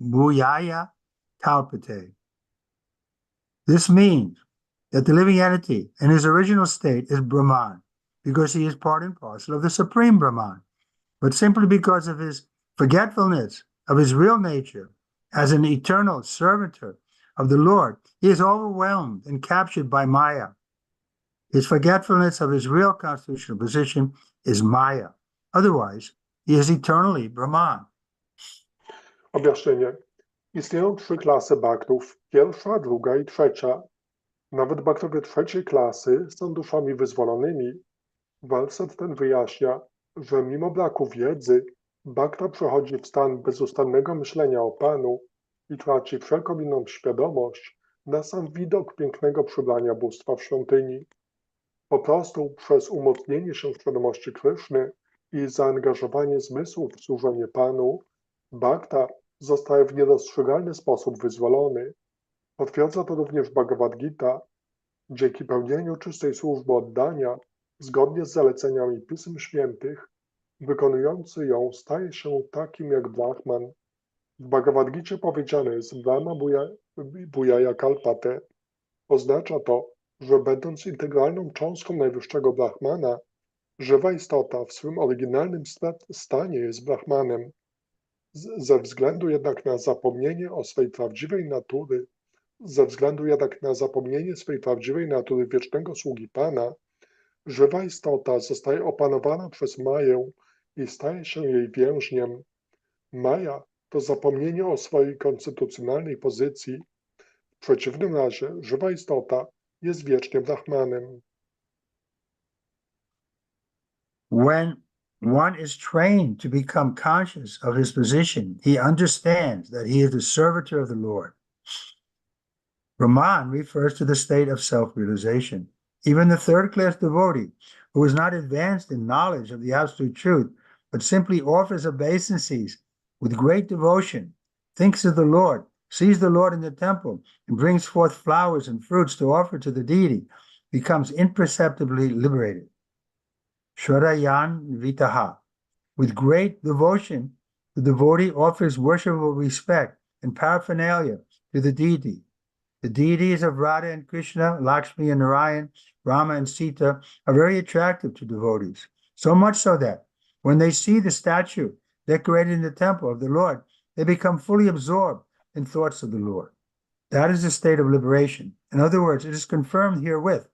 [SPEAKER 1] bhuyaya kalpate. This means that the living entity in his original state is Brahman, because he is part and parcel of the Supreme Brahman. But simply because of his forgetfulness of his real nature as an eternal servitor of the Lord, he is overwhelmed and captured by Maya. His forgetfulness of his real constitutional position is Maya. Otherwise, he is eternally Brahman.
[SPEAKER 2] Objaśnienie. Istnieją trzy klasy bhaktów. Pierwsza, druga i trzecia. Nawet bhaktowie trzeciej klasy są duszami wyzwolonymi. Werset ten wyjaśnia, że mimo braku wiedzy, bhakta przechodzi w stan bezustannego myślenia o Panu i traci wszelką inną świadomość na sam widok pięknego przybrania bóstwa w świątyni. Po prostu przez umocnienie się w świadomości Kryszny i zaangażowanie zmysłów w służenie Panu, bhakta zostaje w niedostrzegalny sposób wyzwolony. Potwierdza to również Bhagavad Gita. Dzięki pełnieniu czystej służby oddania, zgodnie z zaleceniami Pism Świętych, wykonujący ją staje się takim jak Brahman. W Bhagavad Gicie powiedziane jest Brahma Bujaya Kalpate. Oznacza to, że będąc integralną cząstką najwyższego Brahmana, żywa istota w swym oryginalnym stanie jest Brahmanem. Ze względu jednak na zapomnienie o swej prawdziwej natury, wiecznego sługi Pana, żywa istota zostaje opanowana przez Maję i staje się jej więźniem. Maja to zapomnienie o swojej konstytucjonalnej pozycji. W przeciwnym razie żywa istota jest wiecznie Brahmanem.
[SPEAKER 1] When one is trained to become conscious of his position, he understands that he is the servitor of the Lord. Brahman refers to the state of self-realization. Even the third-class devotee, who is not advanced in knowledge of the absolute truth, but simply offers obeisances with great devotion, thinks of the Lord, sees the Lord in the temple, and brings forth flowers and fruits to offer to the deity, becomes imperceptibly liberated. Shraddhayan Vitaha. With great devotion, the devotee offers worshipful respect and paraphernalia to the deity. The deities of Radha and Krishna, Lakshmi and Narayan, Rama and Sita are very attractive to devotees, so much so that when they see the statue decorated in the temple of the Lord, they become fully absorbed in thoughts of the Lord. That is a state of liberation. In other words, it is confirmed herewith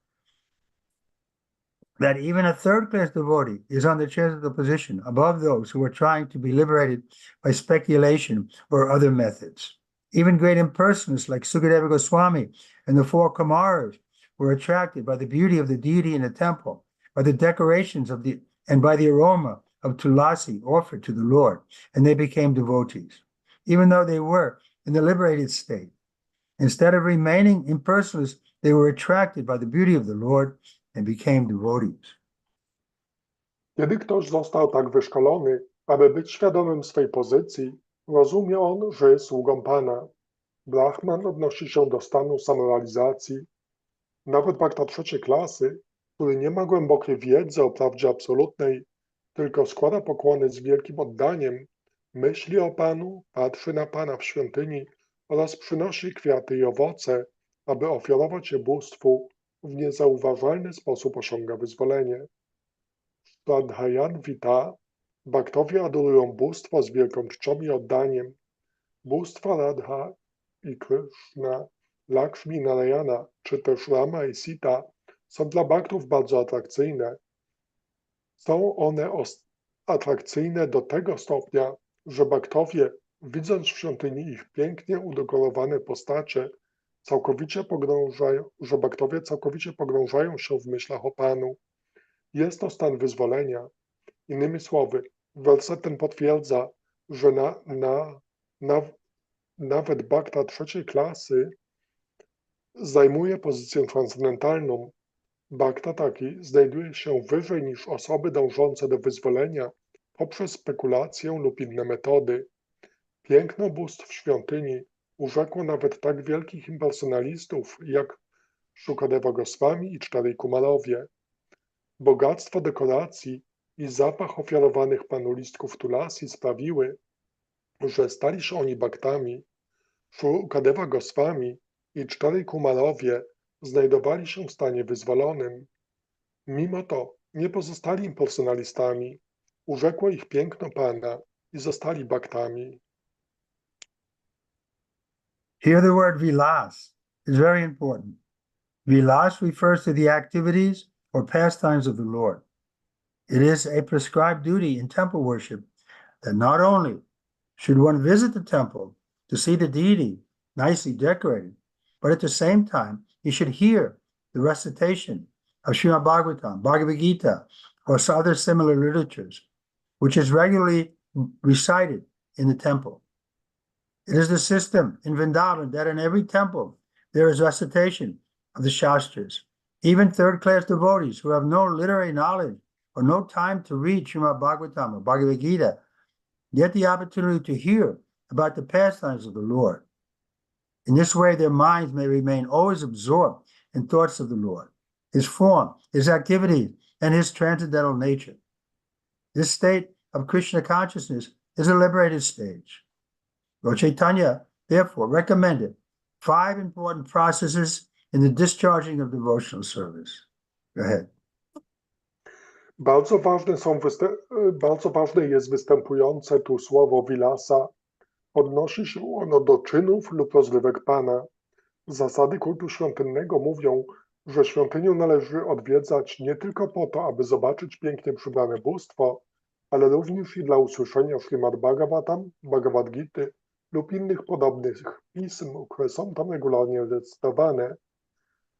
[SPEAKER 1] that even a third-class devotee is on the charitable position above those who are trying to be liberated by speculation or other methods. Even great impersonalists like Sukadeva Goswami and the four Kumaras were attracted by the beauty of the deity in the temple, by the decorations and by the aroma of tulasi offered to the Lord, and they became devotees, even though they were in the liberated state. Instead of remaining impersonalists, they were attracted by the beauty of the Lord and became devotees.
[SPEAKER 2] Kiedy ktoś został tak wyszkolony, aby być świadomym swej pozycji, rozumie on, że jest sługą Pana. Brahman odnosi się do stanu samorealizacji. Nawet bhakta trzeciej klasy, który nie ma głębokiej wiedzy o prawdzie absolutnej, tylko składa pokłony z wielkim oddaniem, myśli o Panu, patrzy na Pana w świątyni oraz przynosi kwiaty i owoce, aby ofiarować je bóstwu, w niezauważalny sposób osiąga wyzwolenie. Shraddhayan Vita, bhaktowie adorują bóstwo z wielką czcią i oddaniem. Bóstwa Radha i Krishna, Lakshmi i Narayana, czy też Rama i Sita są dla bhaktów bardzo atrakcyjne. Są one atrakcyjne do tego stopnia, że bhaktowie, widząc w świątyni ich pięknie udekorowane postacie, całkowicie pogrążają się w myślach o Panu. Jest to stan wyzwolenia. Innymi słowy, werset ten potwierdza, że nawet bhakta trzeciej klasy zajmuje pozycję transcendentalną. Bhakta taki znajduje się wyżej niż osoby dążące do wyzwolenia poprzez spekulację lub inne metody. Piękno bóstw w świątyni urzekło nawet tak wielkich impersonalistów jak Shukadeva Goswami i czterej Kumarowie. Bogactwo dekoracji i zapach ofiarowanych Panu listków tulasi sprawiły, że stali się oni bhaktami. Shukadeva Goswami i czterej Kumarowie znajdowali się w stanie wyzwolonym. Mimo to nie pozostali impersonalistami. Urzekło ich piękno Pana i zostali bhaktami.
[SPEAKER 1] Here the word vilas is very important. Vilas refers to the activities or pastimes of the Lord. It is a prescribed duty in temple worship that not only should one visit the temple to see the deity nicely decorated, but at the same time, he should hear the recitation of Śrimad Bhagavatam, Bhagavad Gita, or other similar literatures, which is regularly recited in the temple. It is the system in Vrindavan that in every temple there is recitation of the Shastras. Even third-class devotees who have no literary knowledge or no time to read Śrimad Bhagavatam or Bhagavad Gita get the opportunity to hear about the pastimes of the Lord. In this way, their minds may remain always absorbed in thoughts of the Lord, his form, his activity, and his transcendental nature. This state of Krishna consciousness is a liberated stage. Lord Chaitanya, therefore, recommended 5 important processes in the discharging of devotional service. Go ahead.
[SPEAKER 2] Bardzo ważne jest występujące tu słowo Vilasa. Odnosi się ono do czynów lub rozrywek Pana. Zasady kultu świątynnego mówią, że świątynię należy odwiedzać nie tylko po to, aby zobaczyć pięknie przybrane bóstwo, ale również i dla usłyszenia Śrimad Bhagavatam, Bhagavad Gity lub innych podobnych pism, które są tam regularnie recytowane.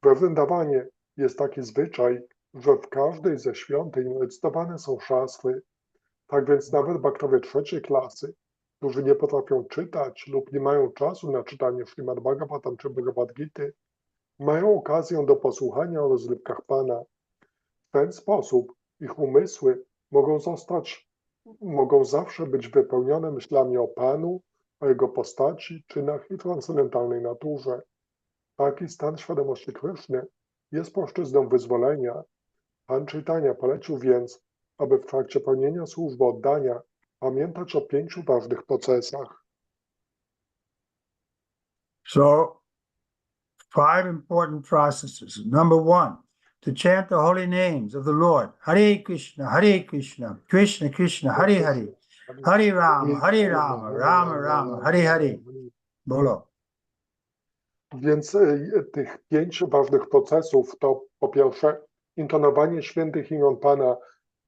[SPEAKER 2] We Vrindawanie jest taki zwyczaj, że w każdej ze świątyń recytowane są szastry. Tak więc nawet bhaktowie 3. klasy, którzy nie potrafią czytać lub nie mają czasu na czytanie Śrimad Bhagavatam czy Bhagavad Gity, mają okazję do posłuchania o rozrywkach Pana. W ten sposób ich umysły mogą zawsze być wypełnione myślami o Panu, o Jego postaci, czynach i transcendentalnej naturze. Taki stan świadomości Kryszny jest płaszczyzną wyzwolenia. Pan Chaitanya polecił więc, aby w trakcie pełnienia służby oddania pamiętać o 5 ważnych procesach.
[SPEAKER 1] So, 5 important processes. Number 1, to chant the holy names of the Lord. Hare Krishna, Krishna Krishna, Hare Hare. Hare Rama, Rama Rama, Hare Hare. Bolo.
[SPEAKER 2] Więc tych 5 ważnych procesów to po pierwsze intonowanie świętych imion Pana.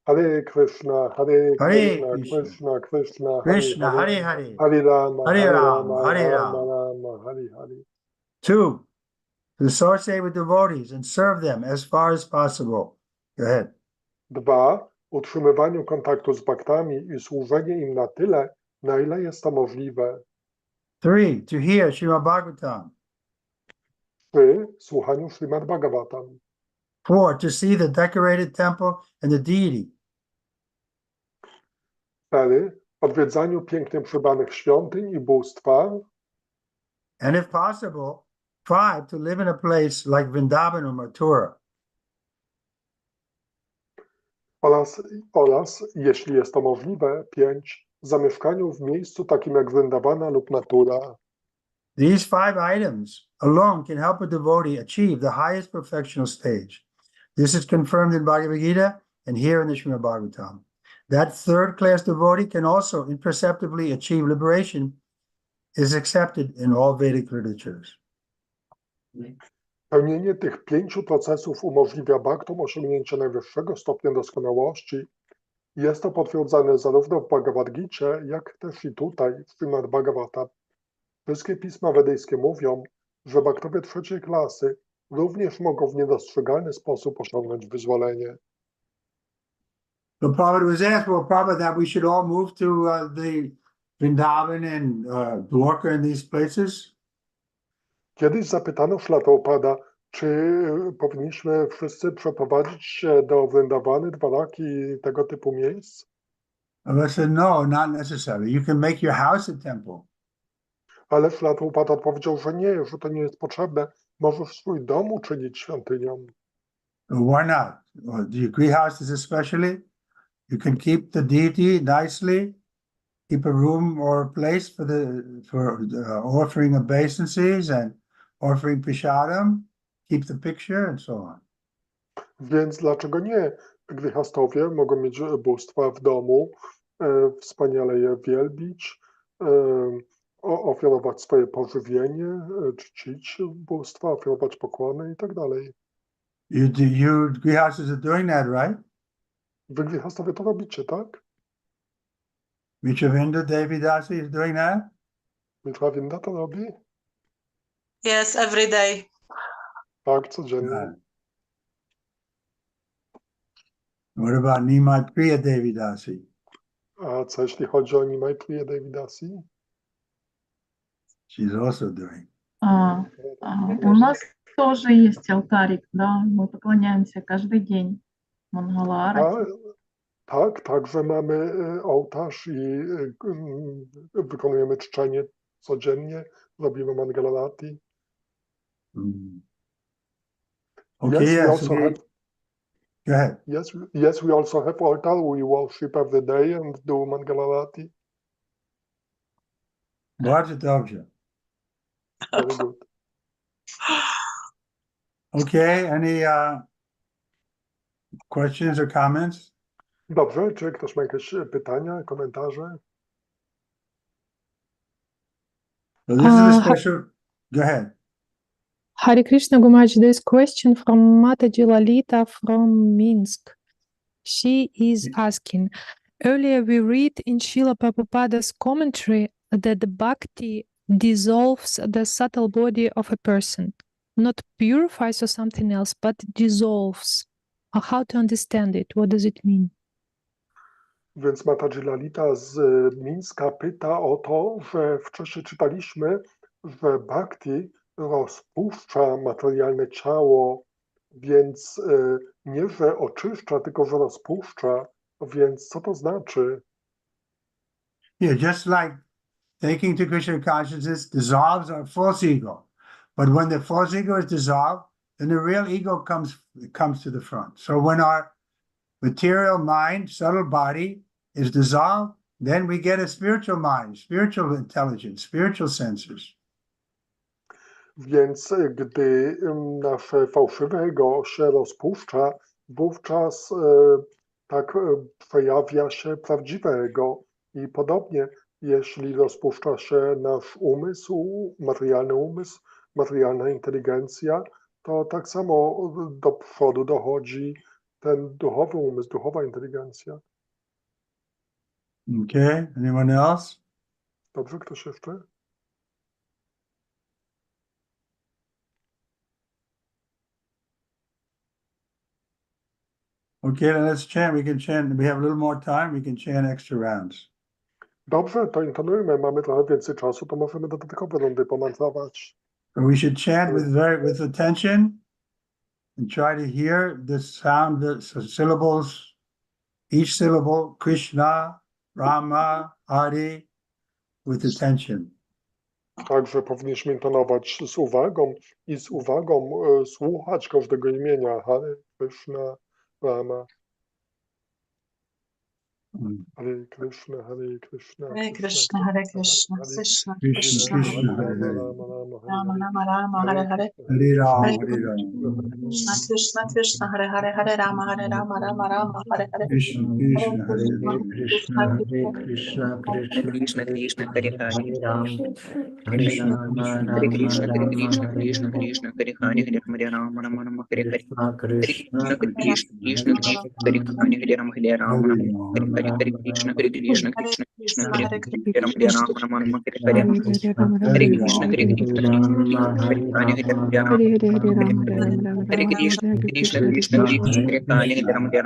[SPEAKER 2] Hare Krishna, Krishna Krishna,
[SPEAKER 1] Krishna, Hare Hare.
[SPEAKER 2] Hare Rama,
[SPEAKER 1] Hare Rama, Hare
[SPEAKER 2] Rama
[SPEAKER 1] Rama.
[SPEAKER 2] Rama, Hare Hare.
[SPEAKER 1] 2, to associate with devotees and serve them as far as possible. Go ahead.
[SPEAKER 2] 2, utrzymywaniu kontaktu z bhaktami i służenie im na tyle, na ile jest to możliwe.
[SPEAKER 1] 3, to hear Śrimad Bhagavatam.
[SPEAKER 2] 3, słuchaniu Śrimad Bhagavatam.
[SPEAKER 1] 4, to see the decorated temple and the deity.
[SPEAKER 2] 4, odwiedzaniu pięknie przybranych świątyń i bóstwa.
[SPEAKER 1] And if possible, 5, to live in a place like Vrindavan or Mathura.
[SPEAKER 2] Oraz, jeśli jest to możliwe, 5, zamieszkaniu w miejscu takim jak Vrindavana lub Mathura.
[SPEAKER 1] These 5 items alone can help a devotee achieve the highest perfectional stage. This is confirmed in Bhagavad Gita and here in the Śrimad Bhagavatam. That third-class devotee can also imperceptibly achieve liberation is accepted in all Vedic literatures.
[SPEAKER 2] Pełnienie tych 5 procesów umożliwia bhaktom osiągnięcie najwyższego stopnia doskonałości. Jest to potwierdzane zarówno w Bhagavad Gicie, jak też i tutaj w Śrimad Bhagavatam. Wszystkie pisma wedyjskie mówią, że bhaktowie 3. klasy również mogą w niedostrzegalny sposób osiągnąć wyzwolenie.
[SPEAKER 1] So Prabhupada was asked, well, Prabhupada, that we should all move to the Vrindavan and Dwarka and these places?
[SPEAKER 2] Kiedyś zapytano Śrila Prabhupada, czy powinniśmy wszyscy przeprowadzić się do Vrindavany, Dwaraki i tego typu miejsc?
[SPEAKER 1] I said, no, not necessary. You can make your house a temple.
[SPEAKER 2] Ale Śrila Prabhupada odpowiedział, że nie, że to nie jest potrzebne. Możesz swój dom uczynić świątynią.
[SPEAKER 1] Why not? Well, do you agree houses especially? You can keep the deity nicely, keep a room or a place for offering obeisances and offering prashadam, keep the picture and so on.
[SPEAKER 2] Więc dlaczego nie? Gwihastowie mogą mieć bóstwa w domu, wspaniale je wielbić, ofiarować swoje pożywienie, czcić bóstwa, ofiarować pokłony i tak dalej.
[SPEAKER 1] You grihastas are doing that, right?
[SPEAKER 2] Wy grihastowie to robicie, tak?
[SPEAKER 1] Mitravinda Devidasi is doing that?
[SPEAKER 2] Mitravinda to robi?
[SPEAKER 3] Yes, every day.
[SPEAKER 2] Tak, codziennie.
[SPEAKER 1] What about Nimai Priya Devidasi?
[SPEAKER 2] A co jeśli chodzi o Nimai Priya Devidasi?
[SPEAKER 1] She's also doing.
[SPEAKER 4] У нас тоже есть алтарик, да, мы поклоняемся каждый день. Мангала Арати.
[SPEAKER 2] Tak, także mamy ołtarz i wykonujemy czczenie codziennie, robimy mangalarati.
[SPEAKER 1] Okay,
[SPEAKER 2] Yes,
[SPEAKER 1] go ahead.
[SPEAKER 2] Yes, we also have altar. We worship every day and do mangalarati.
[SPEAKER 1] Bardzo dobrze.
[SPEAKER 2] Very good.
[SPEAKER 1] Okay, any questions or comments?
[SPEAKER 2] Dobrze, czy ktoś ma jakieś pytania, komentarze?
[SPEAKER 1] So this is a special. Go ahead.
[SPEAKER 5] Hare Krishna Gumaj, there's a question from Mataji Lalita from Minsk. She is asking, earlier we read in Srila Prabhupada's commentary that the bhakti dissolves the subtle body of a person, not purifies or something else, but dissolves. How to understand it? What does it mean?
[SPEAKER 2] Więc Mataji Lalita z Mińska pyta o to, że wcześniej czytaliśmy, że bhakti rozpuszcza materialne ciało, więc nie, że oczyszcza, tylko że rozpuszcza, więc co to znaczy?
[SPEAKER 1] Yeah, just like taking to Krishna consciousness dissolves our false ego. But when the false ego is dissolved, then the real ego comes to the front. So when our material mind, subtle body is dissolved, then we get a spiritual mind, spiritual intelligence, spiritual senses.
[SPEAKER 2] Więc gdy nasze fałszywe ego się rozpuszcza, wówczas tak przejawia się prawdziwe ego. I podobnie, jeśli rozpuszcza się nasz umysł, materialna inteligencja, to tak samo do przodu dochodzi ten duchowy umysł, duchowa inteligencja.
[SPEAKER 1] Okay, anyone else?
[SPEAKER 2] Dobrze, ktoś jeszcze?
[SPEAKER 1] Okay, then let's chant. We can chant. We have a little more time. We can chant extra rounds.
[SPEAKER 2] Dobrze, to intonujmy. Mamy trochę więcej czasu, to możemy dodatkowe rundy pomantrować.
[SPEAKER 1] So we should chant with attention and try to hear the sound, the syllables, each syllable, Krishna, Rama, Hari, with attention.
[SPEAKER 2] Także powinniśmy intonować z uwagą i z uwagą słuchać każdego imienia. Hare Krishna, Rama. Hare Krishna, Hare Krishna.
[SPEAKER 3] Hare Krishna, Hare Krishna, Krishna Krishna,
[SPEAKER 1] Krishna, Hare Hare.
[SPEAKER 3] Rama Rama Rama, Hare Hare.
[SPEAKER 1] Hare Rama,
[SPEAKER 3] Hare
[SPEAKER 1] Hare Rama.
[SPEAKER 3] Krishna Krishna Krishna, Hare Hare, Hare Rama Rama, Rama Hare Hare.
[SPEAKER 1] Krishna, Krishna, Hare Hare.
[SPEAKER 6] Krishna, Hare Krishna, Krishna Krishna, Hare Hare Ram, Hare Rama, Hare Krishna, Krishna Krishna, Hare Hare, Hare Rama, Rama Hare Hare. Krishna Krishna, Hare Hare Ram, Hare Rama, Hare Krishna, Krishna Krishna,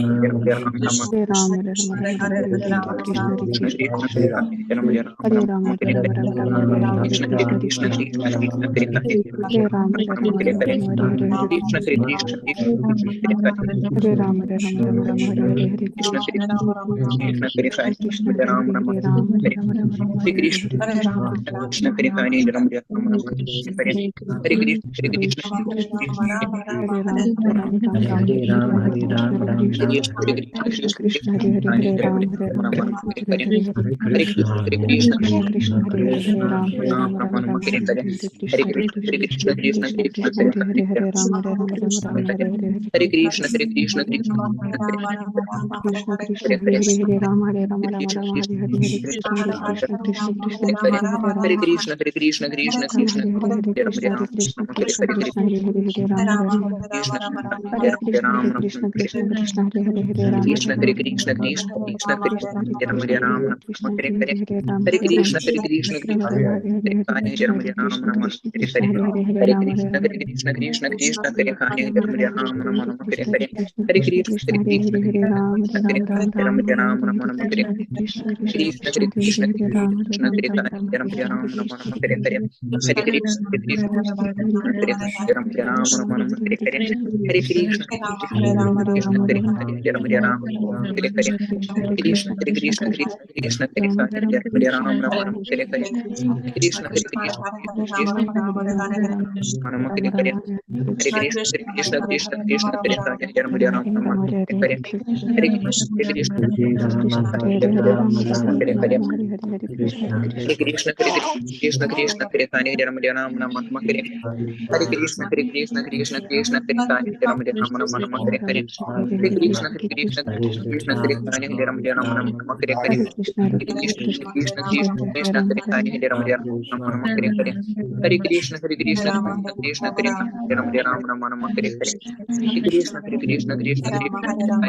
[SPEAKER 6] Hare Hare, Hare Rama, Rama Hare Hare. Hare Krishna, Krishna Hare Hare Krishna, Krishna Krishna, Hare Hare Ram, Hare Rama, Hare Krishna, Krishna Hare Krishna, Hare Krishna, Krishna
[SPEAKER 7] Krishna, Hare Hare Rama, Hare Rama, Rama Rama, Hare Hare Krishna, Hare Krishna, Krishna Krishna, Hare Hare Rama,
[SPEAKER 6] Hare Krishna, Hare Krishna, Krishna Krishna,
[SPEAKER 7] Hare Hare Hare Krishna, Hare Krishna, Krishna Krishna, Hare Hare Hare Rama, Hare Rama,
[SPEAKER 6] Krishna,
[SPEAKER 7] Hare Krishna, Hare Krishna, Krishna Krishna, Hare Hare Hare Rama,
[SPEAKER 6] Krishna,
[SPEAKER 7] Hare
[SPEAKER 6] Hare
[SPEAKER 7] Rama,
[SPEAKER 6] Krishna, Krishna Krishna,
[SPEAKER 7] Hare Krishna, Hare
[SPEAKER 6] Hare
[SPEAKER 7] Krishna, Hare
[SPEAKER 6] Ram,
[SPEAKER 7] Krishna,
[SPEAKER 6] Hare
[SPEAKER 7] Hare
[SPEAKER 6] Hare
[SPEAKER 7] Hare Hare Rama,
[SPEAKER 6] Hare
[SPEAKER 7] Hare Rama,
[SPEAKER 6] Krishna, Hare Krishna,
[SPEAKER 7] Rama
[SPEAKER 6] Krishna
[SPEAKER 7] Rama, Hare Hare Hare Krishna, Hare Krishna, Krishna Krishna, Hare Hare Hare Rama, Hare
[SPEAKER 6] Hare
[SPEAKER 7] Rama,
[SPEAKER 6] Krishna, Krishna Krishna,
[SPEAKER 7] Hare
[SPEAKER 6] Krishna
[SPEAKER 7] Rama, Hare Krishna, Hare Krishna, Hare Krishna,
[SPEAKER 6] Hare
[SPEAKER 7] Krishna Krishna, Hare Hare Hare Rama, Hare Rama, Rama Rama, Hare Hare Hare Krishna, Hare Krishna, Krishna Krishna, Hare Hare Hare Rama, Hare Rama, Rama Rama, Hare Hare Hare Krishna, Hare Hare Krishna Krishna, Hare Krishna, Krishna Krishna, Hare Hare Hare Krishna, Hare Krishna, Krishna Hare Hare Rama, Hare Rama, Hare Krishna, Krishna Hare Krishna, Krishna Krishna, Hare Hare Rama, Hare Rama, Hare Krishna, Hare Krishna,
[SPEAKER 6] Krishna, Hare Krishna,
[SPEAKER 7] Krishna Hare Hare Rama, Hare Rama, Rama Rama, Hare Hare
[SPEAKER 6] Hare
[SPEAKER 7] Krishna,
[SPEAKER 6] Krishna, Hare Krishna, Krishna Krishna, Hare Hare
[SPEAKER 7] Hare
[SPEAKER 6] Hare
[SPEAKER 7] Hare Rama, Hare Hare Krishna,
[SPEAKER 6] Hare
[SPEAKER 7] Hare
[SPEAKER 6] Krishna, Hare Krishna,
[SPEAKER 7] Krishna Hare Hare Hare Rama, Hare Rama, Rama
[SPEAKER 6] Hare
[SPEAKER 7] Rama, Hare Hare Hare Krishna, Hare
[SPEAKER 6] Hare
[SPEAKER 7] Krishna,
[SPEAKER 6] Krishna, Hare Krishna, Krishna Krishna, Hare Hare Rama, Rama Rama, Hare Hare Krishna, Hare Krishna, Krishna Krishna, Hare Hare Rama, Rama Rama, Hare Hare Hare Krishna, Hare Krishna, Krishna Krishna, Hare Hare Rama, Rama Rama, Hare Hare
[SPEAKER 7] Hare Krishna, Hare
[SPEAKER 6] Hare
[SPEAKER 7] Krishna,
[SPEAKER 6] Krishna,
[SPEAKER 7] Krishna
[SPEAKER 6] Krishna
[SPEAKER 7] Krishna,
[SPEAKER 6] Krishna,
[SPEAKER 7] Hare Hare
[SPEAKER 6] Krishna
[SPEAKER 7] Rama, Hare
[SPEAKER 6] Hare Rama, Rama Hare Hare Hare Krishna, Hare Krishna, Krishna Krishna, Hare Hare Rama, Rama Hare Hare Hare Krishna, Hare Krishna, Krishna Krishna, Hare Rama, Rama Hare Hare Hare Krishna, Hare Krishna, Krishna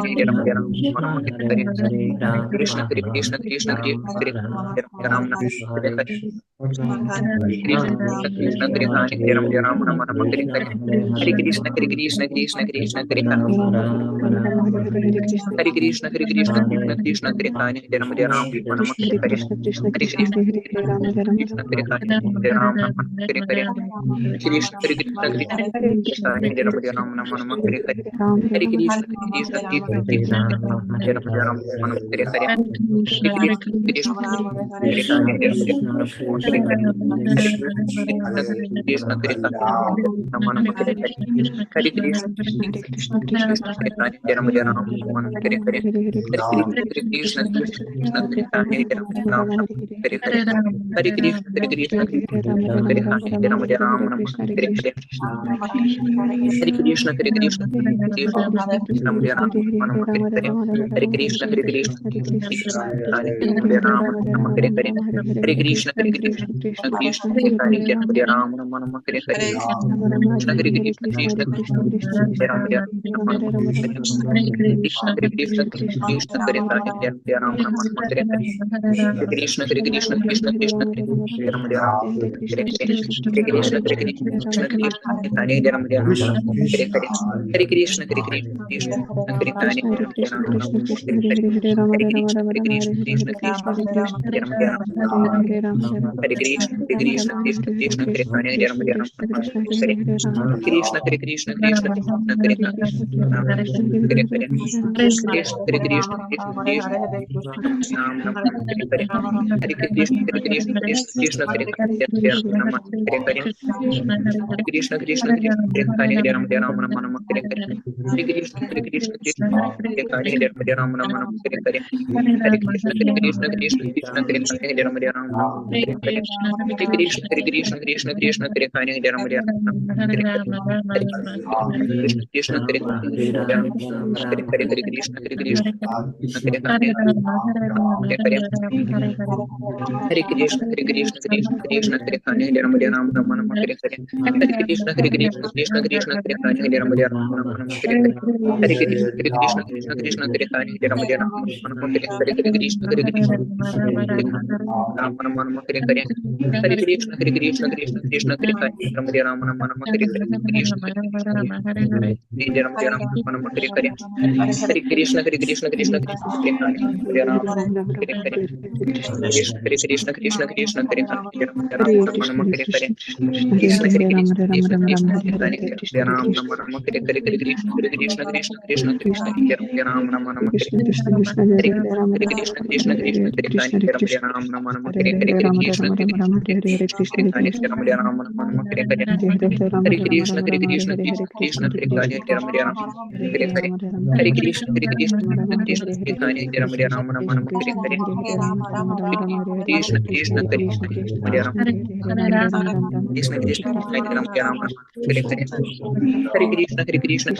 [SPEAKER 6] Krishna, Hare Rama, Hare Hare Krishna, Krishna Krishna, Hare Rama, Rama Hare Hare Hare Krishna, Hare Krishna, Krishna Krishna, Hare
[SPEAKER 7] Hare Rama, Rama Rama, Hare Hare Hare Krishna,
[SPEAKER 6] Hare Krishna, Hare Krishna, Krishna Krishna, Hare Hare Rama,
[SPEAKER 7] Krishna Hare Krishna, Krishna
[SPEAKER 6] Hare
[SPEAKER 7] Krishna, Hare Hare Hare Rama, Hare Rama,
[SPEAKER 6] Krishna,
[SPEAKER 7] Rama
[SPEAKER 6] Hare Rama, Hare Hare Krishna, Hare Krishna, Krishna
[SPEAKER 7] Hare
[SPEAKER 6] Krishna,
[SPEAKER 7] Krishna, Hare
[SPEAKER 6] Hare
[SPEAKER 7] Krishna,
[SPEAKER 6] Rama,
[SPEAKER 7] Krishna
[SPEAKER 6] Hare
[SPEAKER 7] Krishna,
[SPEAKER 6] Hare
[SPEAKER 7] Hare Rama, Hare
[SPEAKER 6] Hare
[SPEAKER 7] Rama,
[SPEAKER 6] Krishna,
[SPEAKER 7] Rama
[SPEAKER 6] Hare
[SPEAKER 7] Rama,
[SPEAKER 6] Krishna,
[SPEAKER 7] Hare Hare
[SPEAKER 6] Krishna
[SPEAKER 7] Hare
[SPEAKER 6] Krishna,
[SPEAKER 7] Krishna,
[SPEAKER 6] Hare Rama, Hare Hare Hare Krishna, Krishna Krishna, Hare Krishna, Krishna Rama, Hare Hare Hare Krishna,
[SPEAKER 7] Krishna, Hare Krishna, Krishna
[SPEAKER 6] Krishna
[SPEAKER 7] Krishna,
[SPEAKER 6] Krishna, Hare
[SPEAKER 7] Rama
[SPEAKER 6] Hare
[SPEAKER 7] Rama,
[SPEAKER 6] Hare
[SPEAKER 7] Hare Hare Hare
[SPEAKER 6] Hare
[SPEAKER 7] Krishna, Hare
[SPEAKER 6] Krishna, Hare
[SPEAKER 7] Krishna,
[SPEAKER 6] Krishna,
[SPEAKER 7] Krishna
[SPEAKER 6] Krishna
[SPEAKER 7] Krishna,
[SPEAKER 6] Krishna,
[SPEAKER 7] Hare Rama,
[SPEAKER 6] Hare
[SPEAKER 7] Rama Rama, Hare Hare
[SPEAKER 6] Hare
[SPEAKER 7] Krishna,
[SPEAKER 6] Hare Hare Krishna, Hare Krishna,
[SPEAKER 7] Hare Hare Rama, Rama, Rama, Rama, Hare Hare Krishna, Hare Krishna, Krishna
[SPEAKER 6] Hare Krishna, Hare Krishna,
[SPEAKER 7] Krishna, Krishna, Krishna, Krishna, Hare Hare Rama, Rama, Rama,
[SPEAKER 6] Hare
[SPEAKER 7] Rama, Hare
[SPEAKER 6] Krishna,
[SPEAKER 7] Hare
[SPEAKER 6] Hare
[SPEAKER 7] Krishna,
[SPEAKER 6] Krishna,
[SPEAKER 7] Hare Krishna,
[SPEAKER 6] Krishna
[SPEAKER 7] Krishna, Hare Hare Rama, Rama, Rama, Rama, Hare Hare
[SPEAKER 6] Hare
[SPEAKER 7] Hare
[SPEAKER 6] Krishna,
[SPEAKER 7] Krishna,
[SPEAKER 6] Hare
[SPEAKER 7] Krishna,
[SPEAKER 6] Krishna,
[SPEAKER 7] Krishna, Krishna,
[SPEAKER 6] Krishna
[SPEAKER 7] Hare Hare
[SPEAKER 6] Hare
[SPEAKER 7] Rama,
[SPEAKER 6] Ram, Rama Hare Hare
[SPEAKER 7] Rama Rama, Hare
[SPEAKER 6] Krishna,
[SPEAKER 7] Hare
[SPEAKER 6] Hare
[SPEAKER 7] Hare
[SPEAKER 6] Krishna,
[SPEAKER 7] Krishna, Hare
[SPEAKER 6] Krishna
[SPEAKER 7] Krishna, Krishna, Krishna,
[SPEAKER 6] Ram,
[SPEAKER 7] Hare Hare Rama, Rama, Rama, Rama, Hare Hare
[SPEAKER 6] Hare Krishna, Krishna Krishna, Ram, Rama Hare Hare Hare Krishna, Hare Krishna, Krishna Krishna, Ram,
[SPEAKER 7] Hare Krishna, Hare Krishna,
[SPEAKER 6] Hare
[SPEAKER 7] Krishna
[SPEAKER 6] Krishna,
[SPEAKER 7] Krishna,
[SPEAKER 6] Hare
[SPEAKER 7] Hare Hare Rama,
[SPEAKER 6] Krishna,
[SPEAKER 7] Hare
[SPEAKER 6] Krishna
[SPEAKER 7] Krishna,
[SPEAKER 6] Ram,
[SPEAKER 1] Krishna,
[SPEAKER 6] Hare
[SPEAKER 1] Krishna,
[SPEAKER 6] Hare Hare Krishna, Hare Krishna, Krishna Krishna,
[SPEAKER 7] Krishna, Hare Krishna,
[SPEAKER 6] Ram,
[SPEAKER 7] Krishna
[SPEAKER 6] Rama
[SPEAKER 7] Krishna,
[SPEAKER 6] Hare
[SPEAKER 7] Hare
[SPEAKER 6] Hare
[SPEAKER 7] Hare Hare Rama,
[SPEAKER 6] Hare
[SPEAKER 7] Rama,
[SPEAKER 6] Krishna,
[SPEAKER 7] Rama,
[SPEAKER 6] Hare
[SPEAKER 7] Rama,
[SPEAKER 6] Krishna,
[SPEAKER 7] Hare Hare
[SPEAKER 6] Krishna
[SPEAKER 7] Hare Krishna, Hare Krishna,
[SPEAKER 6] Ram,
[SPEAKER 7] Hare Hare Hare Rama, Hare Rama,
[SPEAKER 6] Hare Krishna, Hare Krishna,
[SPEAKER 7] Rama,
[SPEAKER 6] Krishna
[SPEAKER 7] Rama, Hare
[SPEAKER 6] Krishna,
[SPEAKER 7] Hare
[SPEAKER 6] Krishna
[SPEAKER 7] Krishna,
[SPEAKER 6] Krishna,
[SPEAKER 7] Krishna
[SPEAKER 6] Ram,
[SPEAKER 7] Krishna, Krishna, Hare
[SPEAKER 6] Hare
[SPEAKER 7] Hare Hare Rama,
[SPEAKER 6] Krishna, Hare Krishna, Krishna Krishna,
[SPEAKER 7] Hare
[SPEAKER 6] Krishna
[SPEAKER 7] Krishna,
[SPEAKER 6] Ram,
[SPEAKER 7] Krishna Krishna, Hare
[SPEAKER 6] Hare
[SPEAKER 7] Hare
[SPEAKER 6] Hare
[SPEAKER 7] Krishna,
[SPEAKER 6] Krishna, Hare Krishna, Krishna Krishna, Ram, Hare Hare Hare Krishna, Hare Krishna, Krishna Krishna,
[SPEAKER 7] Hare
[SPEAKER 6] Hare
[SPEAKER 7] Krishna,
[SPEAKER 6] Ram, Hare Hare Hare Krishna, Krishna Krishna, Hare Ram, Hare Hare Hare Krishna, Hare Krishna, Krishna Hare Ram, Hare Hare Hare Krishna, Hare Krishna, Krishna Krishna, Hare Ram, Hare Hare Hare Krishna, Hare Krishna, Krishna Krishna, Hare Ram, Hare Hare Hare Krishna, Krishna Hare Hare Hare Krishna, Hare Krishna, Hare Hare Hare Krishna, Hare Krishna, Krishna Krishna, Hare Hare Ram, Hare Hare Hare Krishna, Hare Krishna, Krishna Krishna, Hare Ram, Hare Hare Hare Krishna, Hare Krishna, Krishna Krishna, Hare Ram, Hare Hare Hare Krishna, Hare Krishna, Ram, Hare Hare Hare Krishna, Hare Krishna, Krishna Krishna, Hare Ram, Hare Hare Krishna, Hare Krishna, Hare Ram, Hare Hare Hare Krishna, Hare Krishna, Krishna Krishna, Hare Ram, Hare Hare Krishna, Hare Krishna, Krishna Krishna, Hare Ram,
[SPEAKER 7] Hare Krishna, Hare
[SPEAKER 6] Hare Hare
[SPEAKER 7] Krishna, Krishna Krishna, Hare
[SPEAKER 6] Krishna,
[SPEAKER 7] Hare
[SPEAKER 6] Hare
[SPEAKER 7] Hare Rama,
[SPEAKER 6] Krishna,
[SPEAKER 7] Rama,
[SPEAKER 6] Krishna
[SPEAKER 7] Rama,
[SPEAKER 6] Krishna,
[SPEAKER 7] Rama,
[SPEAKER 6] Hare
[SPEAKER 7] Hare Hare Hare Krishna, Hare
[SPEAKER 6] Ram,
[SPEAKER 7] Krishna,
[SPEAKER 6] Hare Hare Hare Krishna, Hare Krishna, Krishna Krishna,
[SPEAKER 7] Krishna
[SPEAKER 6] Hare Ram,
[SPEAKER 7] Hare
[SPEAKER 6] Hare
[SPEAKER 7] Krishna, Krishna
[SPEAKER 6] Hare
[SPEAKER 7] Krishna, Hare
[SPEAKER 6] Hare
[SPEAKER 7] Hare Rama,
[SPEAKER 6] Hare
[SPEAKER 7] Rama,
[SPEAKER 6] Krishna,
[SPEAKER 7] Rama,
[SPEAKER 6] Krishna
[SPEAKER 7] Hare
[SPEAKER 6] Krishna,
[SPEAKER 7] Hare
[SPEAKER 6] Hare
[SPEAKER 7] Krishna, Hare Krishna,
[SPEAKER 6] Ram,
[SPEAKER 7] Hare
[SPEAKER 6] Hare
[SPEAKER 7] Hare
[SPEAKER 6] Hare
[SPEAKER 7] Rama,
[SPEAKER 6] Krishna,
[SPEAKER 7] Rama,
[SPEAKER 6] Hare
[SPEAKER 7] Rama, Rama, Hare Hare Krishna, Hare Krishna,
[SPEAKER 6] Hare
[SPEAKER 7] Hare Hare Rama,
[SPEAKER 6] Hare
[SPEAKER 7] Rama,
[SPEAKER 6] Krishna,
[SPEAKER 7] Rama,
[SPEAKER 6] Hare
[SPEAKER 7] Rama, Hare
[SPEAKER 6] Krishna,
[SPEAKER 7] Hare Hare Krishna,
[SPEAKER 6] Krishna
[SPEAKER 7] Hare Krishna, Hare
[SPEAKER 6] Hare
[SPEAKER 7] Hare
[SPEAKER 6] Hare
[SPEAKER 7] Rama, Rama,
[SPEAKER 6] Hare
[SPEAKER 7] Rama,
[SPEAKER 6] Krishna, Hare Krishna,
[SPEAKER 7] Rama, Rama, Hare
[SPEAKER 6] Krishna
[SPEAKER 7] Hare Hare
[SPEAKER 6] Krishna,
[SPEAKER 7] Krishna,
[SPEAKER 6] Ram,
[SPEAKER 7] Krishna
[SPEAKER 6] Hare
[SPEAKER 7] Krishna,
[SPEAKER 6] Hare
[SPEAKER 7] Hare Hare Rama, Rama, Rama, Rama, Hare Hare
[SPEAKER 6] Krishna,
[SPEAKER 7] Hare Krishna,
[SPEAKER 6] Krishna,
[SPEAKER 7] Hare Krishna, Krishna Krishna, Hare Hare Rama, Hare Rama, Rama, Rama,
[SPEAKER 6] Krishna,
[SPEAKER 7] Hare
[SPEAKER 6] Krishna,
[SPEAKER 7] Hare
[SPEAKER 6] Hare Ram, Hare Hare
[SPEAKER 7] Krishna,
[SPEAKER 6] Hare Krishna, Hare Krishna,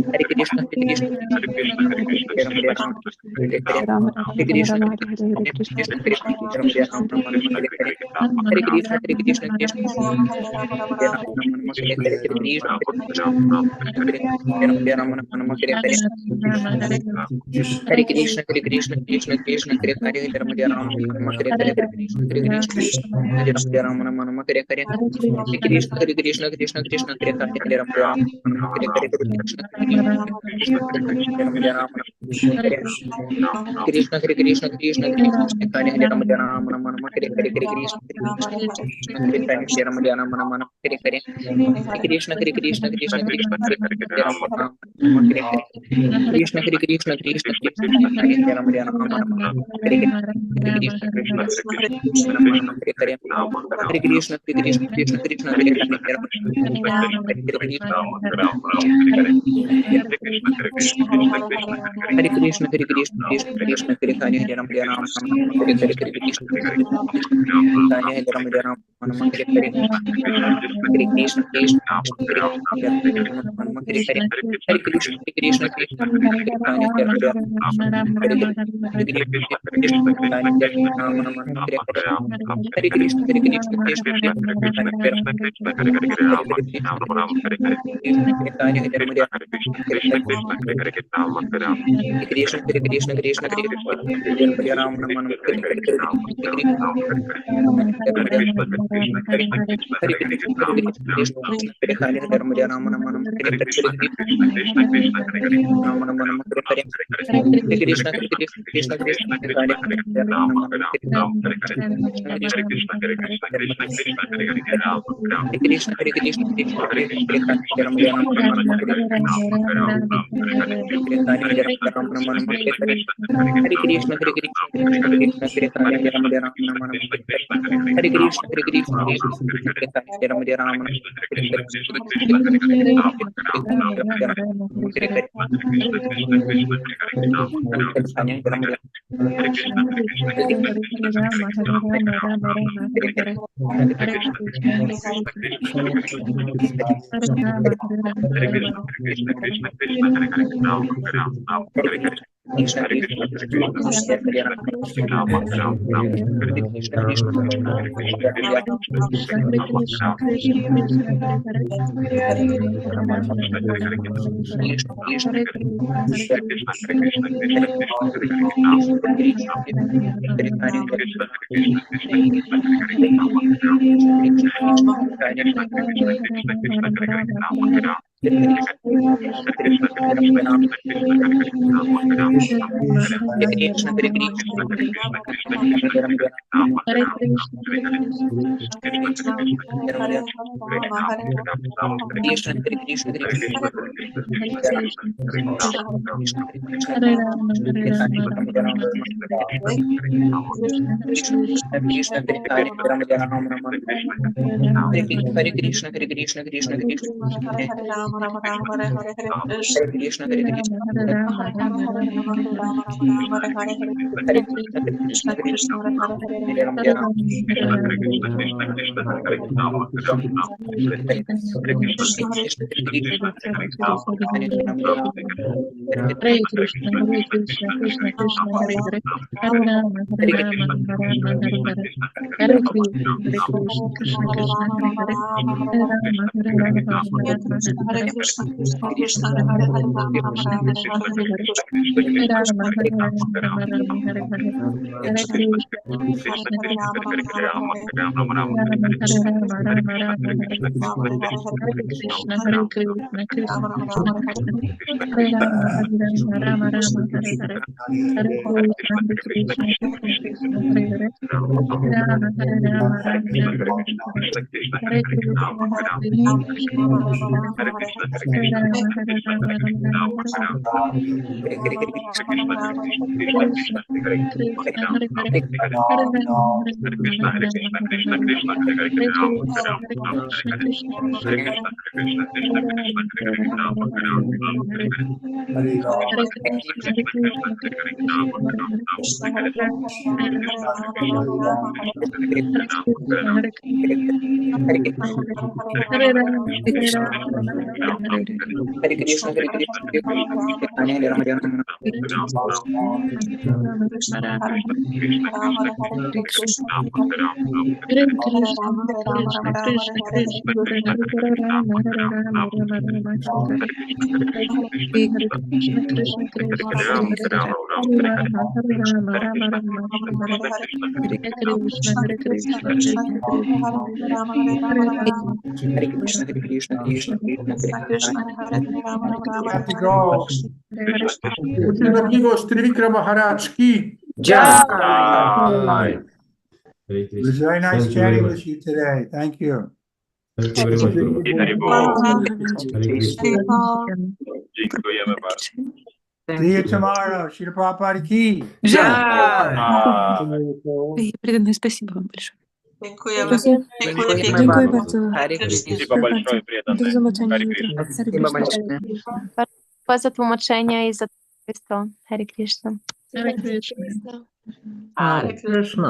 [SPEAKER 6] Hare Krishna, Hare Krishna, Hare Krishna, Hare Krishna, Hare Ram, Hare Hare. Hare Krishna, Hare Krishna, Hare Krishna, Hare Ram, Hare Hare. Hare Krishna, Hare Krishna, Krishna Hare Ram, Hare Hare. Hare Krishna, Hare Krishna, Hare Ram, Hare Hare. Hare Krishna, Hare Krishna, Krishna Krishna, Hare Hare, Hare Ram, Hare Hare. Hare Krishna, Hare Krishna, Hare Ram, Hare Hare. Hare Krishna, Hare Krishna, Krishna Krishna, Hare Hare, Hare Ram, Hare Hare. Hare Krishna, Hare Krishna, Hare Ram, Hare Hare. Krishna, Hare Krishna, Krishna Krishna, Hare Hare, Ram, Hare Hare. Hare Krishna, Hare Krishna, Hare Ram, Hare Hare. Hare Krishna, Hare Krishna, Krishna Krishna, Hare Hare, Ram, Hare Hare. Krishna, Hare Krishna, Krishna Krishna, Hare Hare, Ram, Hare Hare. Hare Krishna, Hare Krishna, Krishna Krishna, Hare Hare. Hare Krishna, Hare Krishna, Krishna Krishna, Hare Hare, Ram, Hare Krishna. Hare Krishna, Hare Krishna, Krishna Krishna, Hare Hare, Ram, Hare Hare. Hare Krishna, Hare Krishna, Hare Hare, Ram, Hare Hare. Hare Krishna, Krishna Krishna, Hare Hare. Hare Krishna, Hare Krishna, Krishna Hare Hare, Hare Hare Krishna, Hare Krishna, Krishna Krishna, Hare Krishna, Krishna Hare Ram,
[SPEAKER 1] Have to go.
[SPEAKER 8] Účinok amigos, Trivikrama Maharaj ki.
[SPEAKER 1] It was very nice chatting with you today. Thank you.
[SPEAKER 9] Thank you very much, Guru.
[SPEAKER 10] Dziękujemy bardzo.
[SPEAKER 1] See you tomorrow. Srila Prabhupada ki.
[SPEAKER 7] Преданное спасибо вам большое.
[SPEAKER 3] Dziękujemy.
[SPEAKER 7] Dziękuję bardzo.
[SPEAKER 10] Спасибо большое, преданные.
[SPEAKER 7] Do zobaczenia
[SPEAKER 10] Харе
[SPEAKER 7] jutro.
[SPEAKER 10] Кришна.
[SPEAKER 7] Hare
[SPEAKER 6] Спасибо
[SPEAKER 7] Krishna.
[SPEAKER 6] большое.
[SPEAKER 11] За tłumaczenia i za towarzystwo. Hare Krishna.
[SPEAKER 4] Hare Krishna.
[SPEAKER 3] Hare
[SPEAKER 6] Krishna.